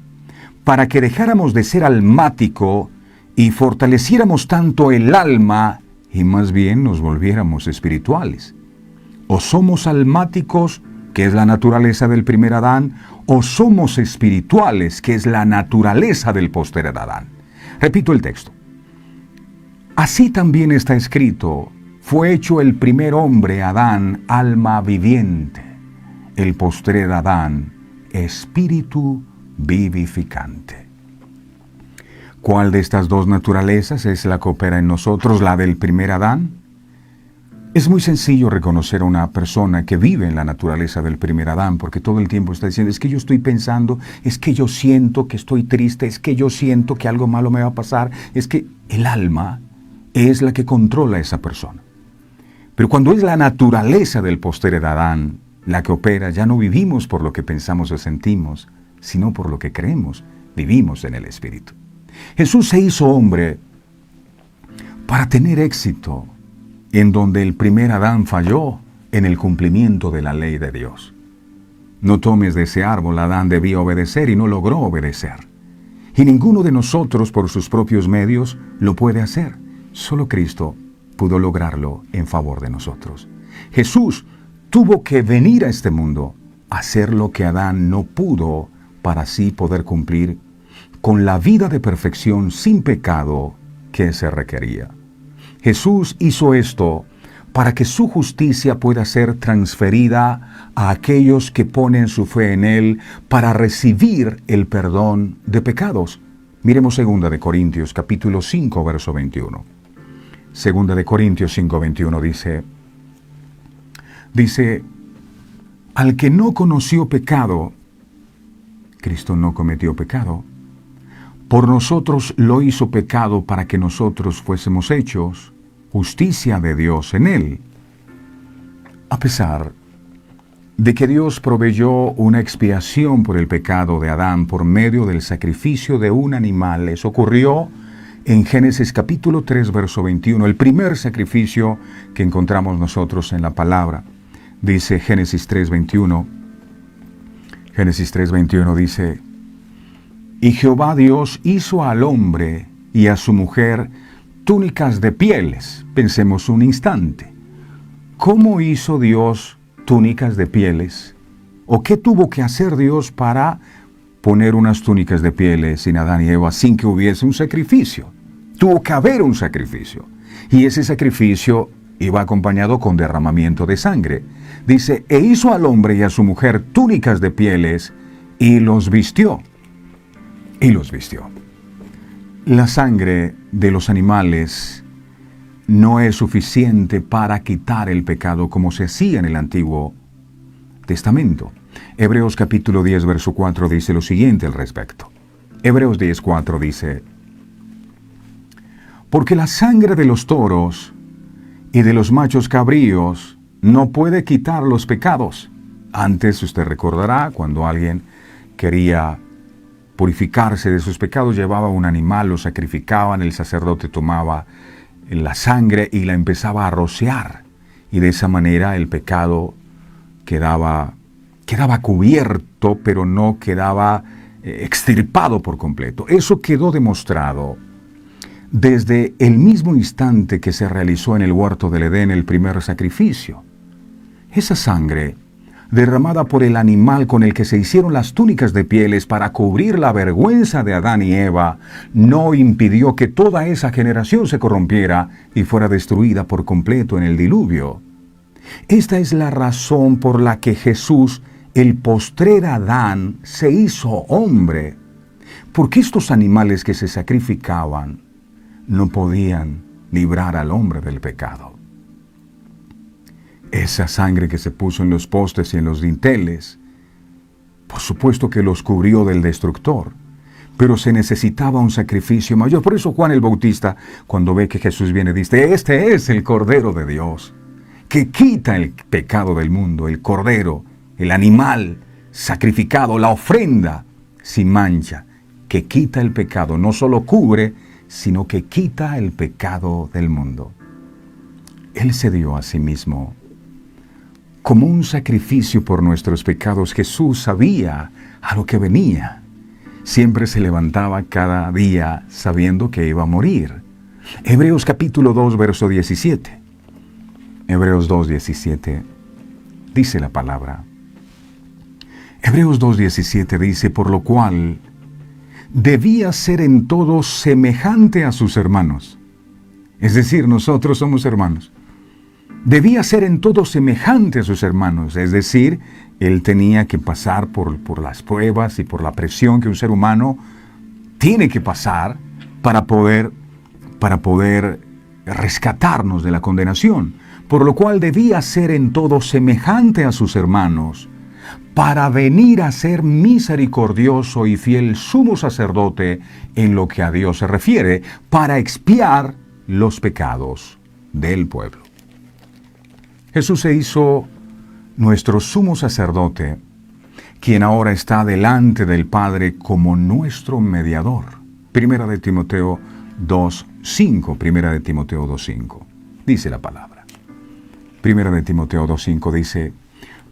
para que dejáramos de ser almático y fortaleciéramos tanto el alma y más bien nos volviéramos espirituales. O somos almáticos, que es la naturaleza del primer Adán, o somos espirituales, que es la naturaleza del postrer Adán. Repito el texto. Así también está escrito, fue hecho el primer hombre, Adán, alma viviente, el postrer Adán, espíritu vivificante. ¿Cuál de estas dos naturalezas es la que opera en nosotros, la del primer Adán? Es muy sencillo reconocer a una persona que vive en la naturaleza del primer Adán, porque todo el tiempo está diciendo, es que yo estoy pensando, es que yo siento que estoy triste, es que yo siento que algo malo me va a pasar, es que el alma es la que controla a esa persona. Pero cuando es la naturaleza del postrer Adán la que opera, ya no vivimos por lo que pensamos o sentimos, sino por lo que creemos, vivimos en el Espíritu. Jesús se hizo hombre para tener éxito en donde el primer Adán falló en el cumplimiento de la ley de Dios. No tomes de ese árbol, Adán debía obedecer y no logró obedecer. Y ninguno de nosotros por sus propios medios lo puede hacer. Solo Cristo pudo lograrlo en favor de nosotros. Jesús tuvo que venir a este mundo a hacer lo que Adán no pudo para así poder cumplir con la vida de perfección sin pecado que se requería. Jesús hizo esto para que su justicia pueda ser transferida a aquellos que ponen su fe en Él para recibir el perdón de pecados. Miremos 2 de Corintios capítulo 5, verso 21. 2 de Corintios 5, 21 dice, al que no conoció pecado, Cristo no cometió pecado, por nosotros lo hizo pecado para que nosotros fuésemos hechos justicia de Dios en él. A pesar de que Dios proveyó una expiación por el pecado de Adán por medio del sacrificio de un animal, eso ocurrió en Génesis capítulo 3, verso 21, el primer sacrificio que encontramos nosotros en la palabra. Dice Génesis 3, 21, dice, y Jehová Dios hizo al hombre y a su mujer túnicas de pieles. Pensemos un instante. ¿Cómo hizo Dios túnicas de pieles? ¿O qué tuvo que hacer Dios para poner unas túnicas de pieles en Adán y Eva sin que hubiese un sacrificio? Tuvo que haber un sacrificio. Y ese sacrificio iba acompañado con derramamiento de sangre. Dice, e hizo al hombre y a su mujer túnicas de pieles y los vistió. La sangre de los animales no es suficiente para quitar el pecado como se hacía en el Antiguo Testamento. Hebreos capítulo 10, verso 4 dice lo siguiente al respecto. Hebreos 10, 4 dice, porque la sangre de los toros y de los machos cabríos no puede quitar los pecados. Antes usted recordará cuando alguien quería purificarse de sus pecados, llevaba un animal, lo sacrificaban, el sacerdote tomaba la sangre y la empezaba a rociar. Y de esa manera el pecado quedaba cubierto, pero no quedaba extirpado por completo. Eso quedó demostrado desde el mismo instante que se realizó en el huerto del Edén el primer sacrificio. Esa sangre derramada por el animal con el que se hicieron las túnicas de pieles para cubrir la vergüenza de Adán y Eva, no impidió que toda esa generación se corrompiera y fuera destruida por completo en el diluvio. Esta es la razón por la que Jesús, el postrer Adán, se hizo hombre, porque estos animales que se sacrificaban no podían librar al hombre del pecado. Esa sangre que se puso en los postes y en los dinteles, por supuesto que los cubrió del destructor, pero se necesitaba un sacrificio mayor. Por eso Juan el Bautista, cuando ve que Jesús viene, dice, este es el Cordero de Dios, que quita el pecado del mundo, el Cordero, el animal sacrificado, la ofrenda sin mancha, que quita el pecado, no solo cubre, sino que quita el pecado del mundo. Él se dio a sí mismo como un sacrificio por nuestros pecados. Jesús sabía a lo que venía. Siempre se levantaba cada día sabiendo que iba a morir. Hebreos capítulo 2, verso 17. Hebreos 2, 17 dice la palabra. Hebreos 2, 17 dice, por lo cual debía ser en todo semejante a sus hermanos. Es decir, nosotros somos hermanos. Debía ser en todo semejante a sus hermanos. Es decir, él tenía que pasar por las pruebas y por la presión que un ser humano tiene que pasar para poder rescatarnos de la condenación. Por lo cual debía ser en todo semejante a sus hermanos, para venir a ser misericordioso y fiel sumo sacerdote en lo que a Dios se refiere, para expiar los pecados del pueblo. Jesús se hizo nuestro sumo sacerdote, quien ahora está delante del Padre como nuestro mediador. Primera de Timoteo 2:5, Primera de Timoteo 2:5, dice la palabra. Primera de Timoteo 2:5 dice,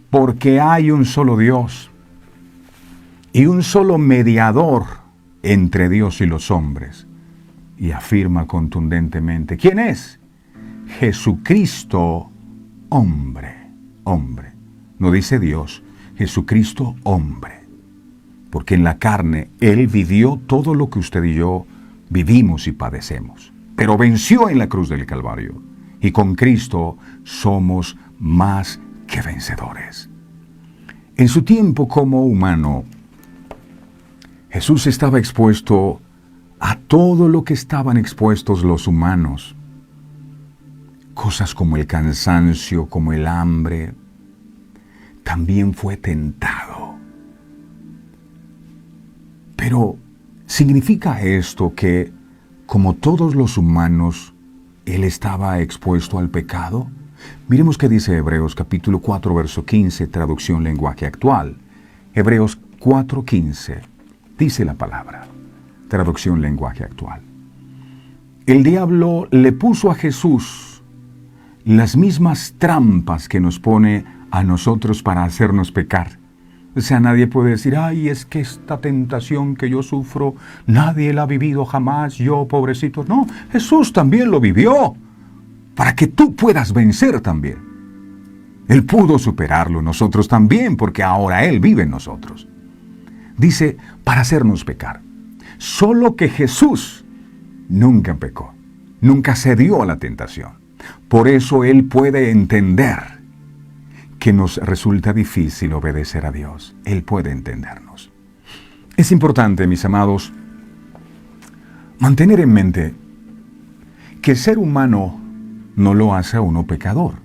porque hay un solo Dios y un solo mediador entre Dios y los hombres. Y afirma contundentemente, ¿quién es? Jesucristo, hombre. Hombre. No dice Dios, Jesucristo, hombre. Porque en la carne Él vivió todo lo que usted y yo vivimos y padecemos. Pero venció en la cruz del Calvario. Y con Cristo somos más que vencedores. En su tiempo como humano, Jesús estaba expuesto a todo lo que estaban expuestos los humanos. Cosas como el cansancio, como el hambre. También fue tentado. Pero, ¿significa esto que, como todos los humanos, Él estaba expuesto al pecado? Miremos qué dice Hebreos capítulo 4, verso 15, traducción lenguaje actual. Hebreos 4:15, dice la palabra, traducción lenguaje actual. El diablo le puso a Jesús las mismas trampas que nos pone a nosotros para hacernos pecar. O sea, nadie puede decir, ay, es que esta tentación que yo sufro, nadie la ha vivido jamás, yo, pobrecito. No, Jesús también lo vivió, para que tú puedas vencer también. Él pudo superarlo, nosotros también, porque ahora Él vive en nosotros. Dice, para hacernos pecar. Solo que Jesús nunca pecó, nunca cedió a la tentación. Por eso Él puede entender que nos resulta difícil obedecer a Dios. Él puede entendernos. Es importante, mis amados, mantener en mente que el ser humano no lo hace a uno pecador,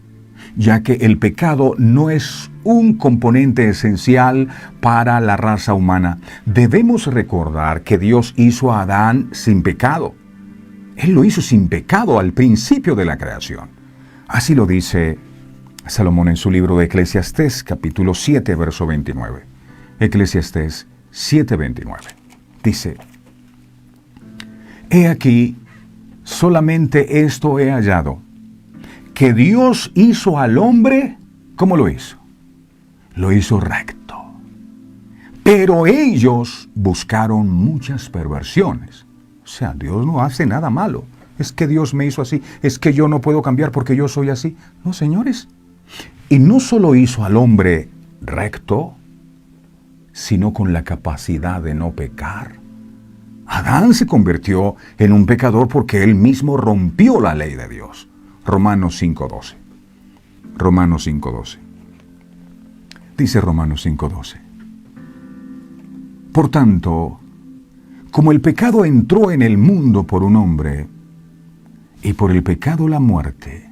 ya que el pecado no es un componente esencial para la raza humana. Debemos recordar que Dios hizo a Adán sin pecado. Él lo hizo sin pecado al principio de la creación. Así lo dice Salomón en su libro de Eclesiastés, capítulo 7, verso 29. Eclesiastés 7:29. Dice, he aquí, solamente esto he hallado, que Dios hizo al hombre, ¿cómo lo hizo? Lo hizo recto. Pero ellos buscaron muchas perversiones. O sea, Dios no hace nada malo. Es que Dios me hizo así. Es que yo no puedo cambiar porque yo soy así. No, señores. Y no solo hizo al hombre recto, sino con la capacidad de no pecar. Adán se convirtió en un pecador porque él mismo rompió la ley de Dios. Romanos 5:12. Romanos 5:12. Dice Romanos 5:12. Por tanto, como el pecado entró en el mundo por un hombre, y por el pecado la muerte,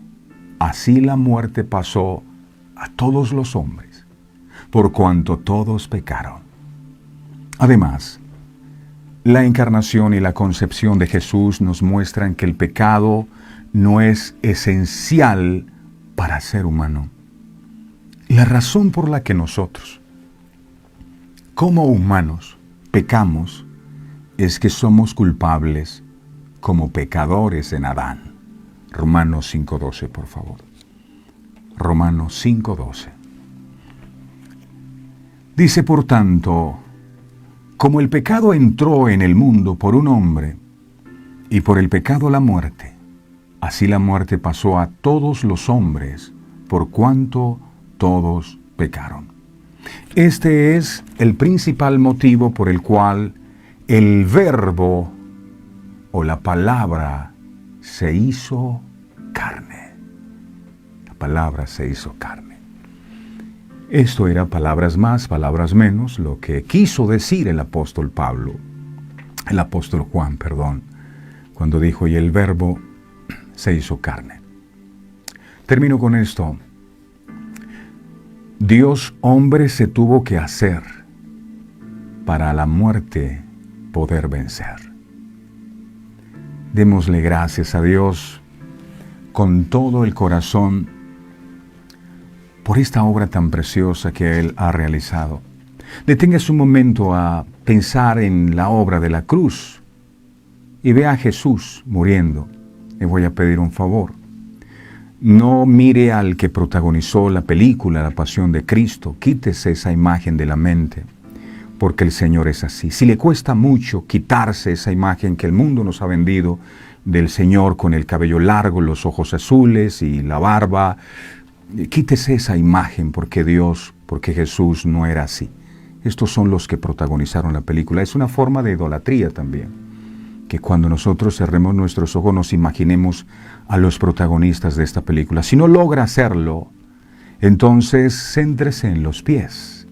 así la muerte pasó a todos los hombres, por cuanto todos pecaron. Además, la encarnación y la concepción de Jesús nos muestran que el pecado no es esencial para ser humano. La razón por la que nosotros, como humanos, pecamos es que somos culpables como pecadores en Adán. Romanos 5:12, por favor. Romanos 5:12. Dice, por tanto, como el pecado entró en el mundo por un hombre, y por el pecado la muerte, así la muerte pasó a todos los hombres, por cuanto todos pecaron. Este es el principal motivo por el cual el verbo o la palabra se hizo carne. La palabra se hizo carne. Esto era palabras más, palabras menos, lo que quiso decir el apóstol Juan, cuando dijo, y el verbo se hizo carne. Termino con esto. Dios hombre se tuvo que hacer para la muerte poder vencer. Démosle gracias a Dios con todo el corazón por esta obra tan preciosa que Él ha realizado. Deténgase un momento a pensar en la obra de la cruz y vea a Jesús muriendo. Le voy a pedir un favor. No mire al que protagonizó la película La Pasión de Cristo. Quítese esa imagen de la mente, porque el Señor es así. Si le cuesta mucho quitarse esa imagen que el mundo nos ha vendido del Señor con el cabello largo, los ojos azules y la barba, quítese esa imagen porque Jesús no era así. Estos son los que protagonizaron la película. Es una forma de idolatría también, que cuando nosotros cerremos nuestros ojos nos imaginemos a los protagonistas de esta película. Si no logra hacerlo, entonces céntrese en los pies.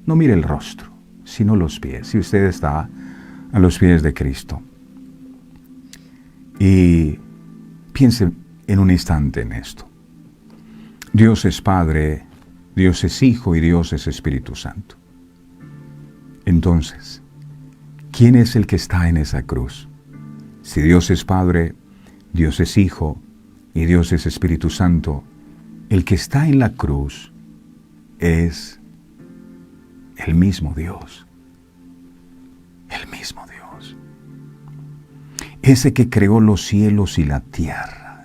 No mire el rostro, sino los pies. Si usted está a los pies de Cristo. Y piense en un instante en esto. Dios es Padre, Dios es Hijo y Dios es Espíritu Santo. Entonces, ¿quién es el que está en esa cruz? Si Dios es Padre, Dios es Hijo y Dios es Espíritu Santo, el que está en la cruz es el mismo Dios. El mismo Dios. Ese que creó los cielos y la tierra.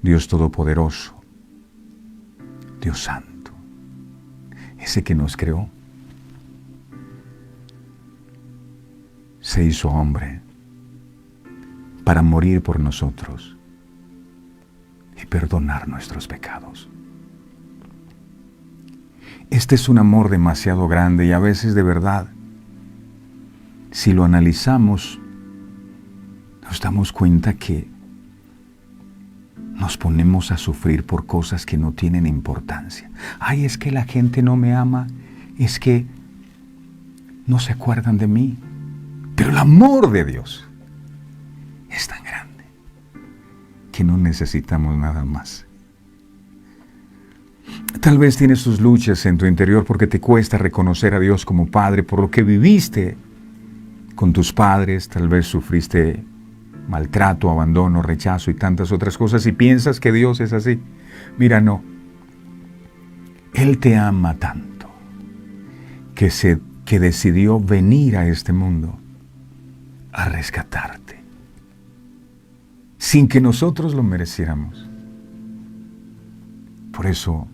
Dios Todopoderoso. Dios Santo. Ese que nos creó. Se hizo hombre para morir por nosotros y perdonar nuestros pecados. Este es un amor demasiado grande y a veces de verdad, si lo analizamos, nos damos cuenta que nos ponemos a sufrir por cosas que no tienen importancia. Ay, es que la gente no me ama, es que no se acuerdan de mí. Pero el amor de Dios es tan grande que no necesitamos nada más. Tal vez tienes tus luchas en tu interior porque te cuesta reconocer a Dios como Padre por lo que viviste con tus padres. Tal vez sufriste maltrato, abandono, rechazo y tantas otras cosas y piensas que Dios es así. Mira, no. Él te ama tanto que decidió venir a este mundo a rescatarte, sin que nosotros lo mereciéramos. Por eso,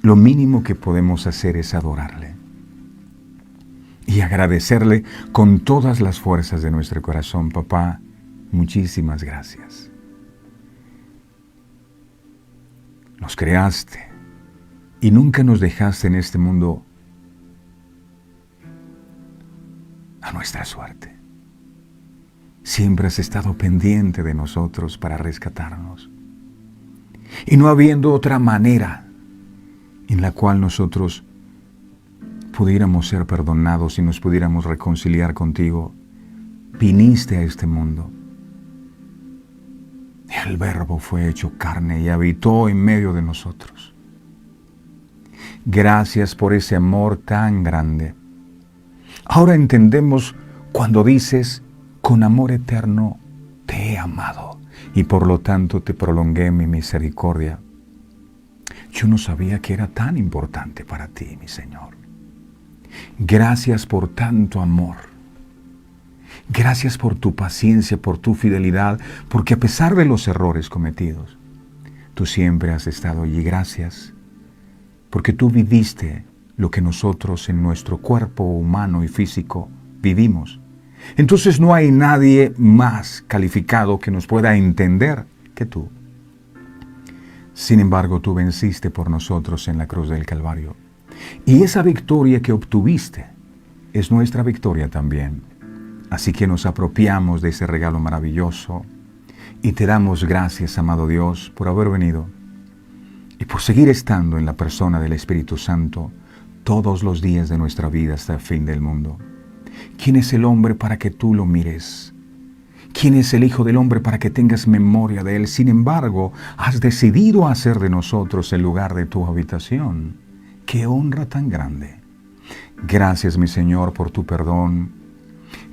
lo mínimo que podemos hacer es adorarle y agradecerle con todas las fuerzas de nuestro corazón. Papá, muchísimas gracias. Nos creaste y nunca nos dejaste en este mundo a nuestra suerte. Siempre has estado pendiente de nosotros para rescatarnos. Y no habiendo otra manera en la cual nosotros pudiéramos ser perdonados y nos pudiéramos reconciliar contigo, viniste a este mundo. Y el Verbo fue hecho carne y habitó en medio de nosotros. Gracias por ese amor tan grande. Ahora entendemos cuando dices, con amor eterno te he amado y por lo tanto te prolongué mi misericordia. Yo no sabía que era tan importante para ti, mi Señor. Gracias por tanto amor. Gracias por tu paciencia, por tu fidelidad, porque a pesar de los errores cometidos, tú siempre has estado allí. Gracias porque tú viviste lo que nosotros en nuestro cuerpo humano y físico vivimos. Entonces no hay nadie más calificado que nos pueda entender que tú. Sin embargo, tú venciste por nosotros en la cruz del Calvario. Y esa victoria que obtuviste es nuestra victoria también. Así que nos apropiamos de ese regalo maravilloso y te damos gracias, amado Dios, por haber venido y por seguir estando en la persona del Espíritu Santo todos los días de nuestra vida hasta el fin del mundo. ¿Quién es el hombre para que tú lo mires? ¿Quién es el Hijo del Hombre para que tengas memoria de él? Sin embargo, has decidido hacer de nosotros el lugar de tu habitación. ¡Qué honra tan grande! Gracias, mi Señor, por tu perdón.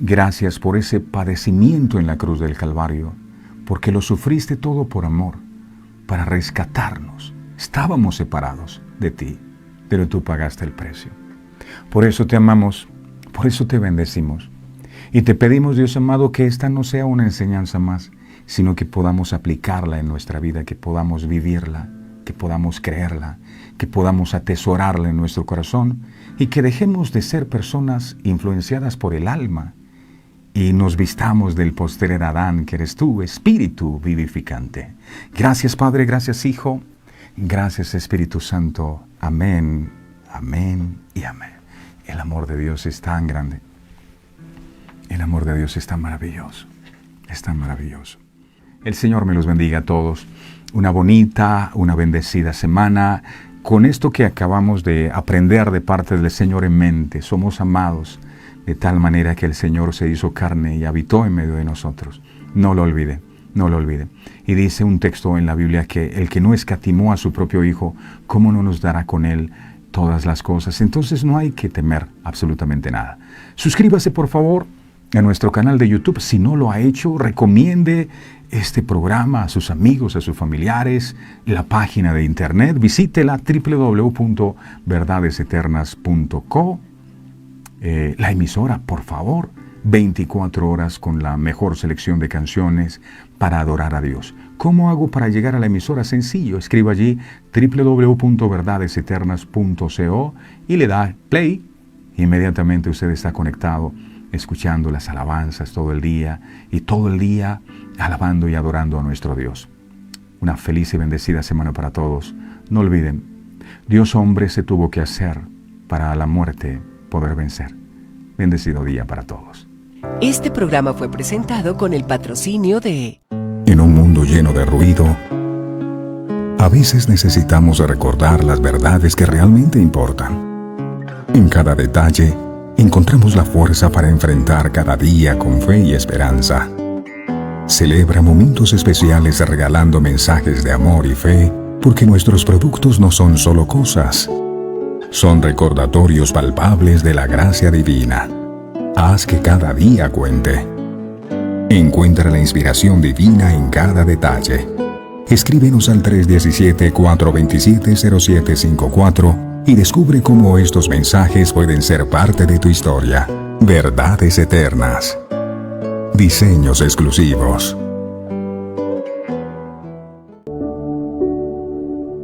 Gracias por ese padecimiento en la cruz del Calvario, porque lo sufriste todo por amor, para rescatarnos. Estábamos separados de ti, pero tú pagaste el precio. Por eso te amamos, por eso te bendecimos. Y te pedimos, Dios amado, que esta no sea una enseñanza más, sino que podamos aplicarla en nuestra vida, que podamos vivirla, que podamos creerla, que podamos atesorarla en nuestro corazón y que dejemos de ser personas influenciadas por el alma y nos vistamos del postrer Adán, que eres tú, Espíritu vivificante. Gracias, Padre, gracias, Hijo, gracias, Espíritu Santo. Amén, amén y amén. El amor de Dios es tan grande. El amor de Dios es tan maravilloso. Es tan maravilloso. El Señor me los bendiga a todos. Una bonita, una bendecida semana. Con esto que acabamos de aprender de parte del Señor en mente, somos amados de tal manera que el Señor se hizo carne y habitó en medio de nosotros. No lo olvide, no lo olvide. Y dice un texto en la Biblia que el que no escatimó a su propio Hijo, ¿cómo no nos dará con Él todas las cosas? Entonces no hay que temer absolutamente nada. Suscríbase, por favor, a nuestro canal de YouTube. Si no lo ha hecho, recomiende este programa a sus amigos, a sus familiares, la página de internet, visítela www.verdadeseternas.co, la emisora, por favor, 24 horas con la mejor selección de canciones para adorar a Dios. ¿Cómo hago para llegar a la emisora? Sencillo, escriba allí www.verdadeseternas.co y le da play. Inmediatamente usted está conectado, escuchando las alabanzas todo el día y todo el día alabando y adorando a nuestro Dios. Una feliz y bendecida semana para todos. No olviden, Dios hombre se tuvo que hacer para la muerte poder vencer. Bendecido día para todos. Este programa fue presentado con el patrocinio de... En un mundo lleno de ruido, a veces necesitamos recordar las verdades que realmente importan. En cada detalle, encontramos la fuerza para enfrentar cada día con fe y esperanza. Celebra momentos especiales regalando mensajes de amor y fe, porque nuestros productos no son solo cosas, son recordatorios palpables de la gracia divina. Haz que cada día cuente. Encuentra la inspiración divina en cada detalle. Escríbenos al 317-427-0754 y descubre cómo estos mensajes pueden ser parte de tu historia. Verdades eternas. Diseños exclusivos.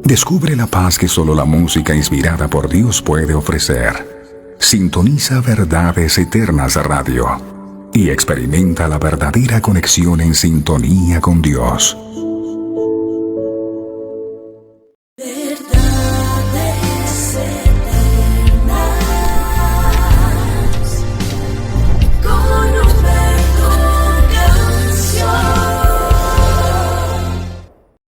Descubre la paz que solo la música inspirada por Dios puede ofrecer. Sintoniza Verdades Eternas Radio y experimenta la verdadera conexión en sintonía con Dios.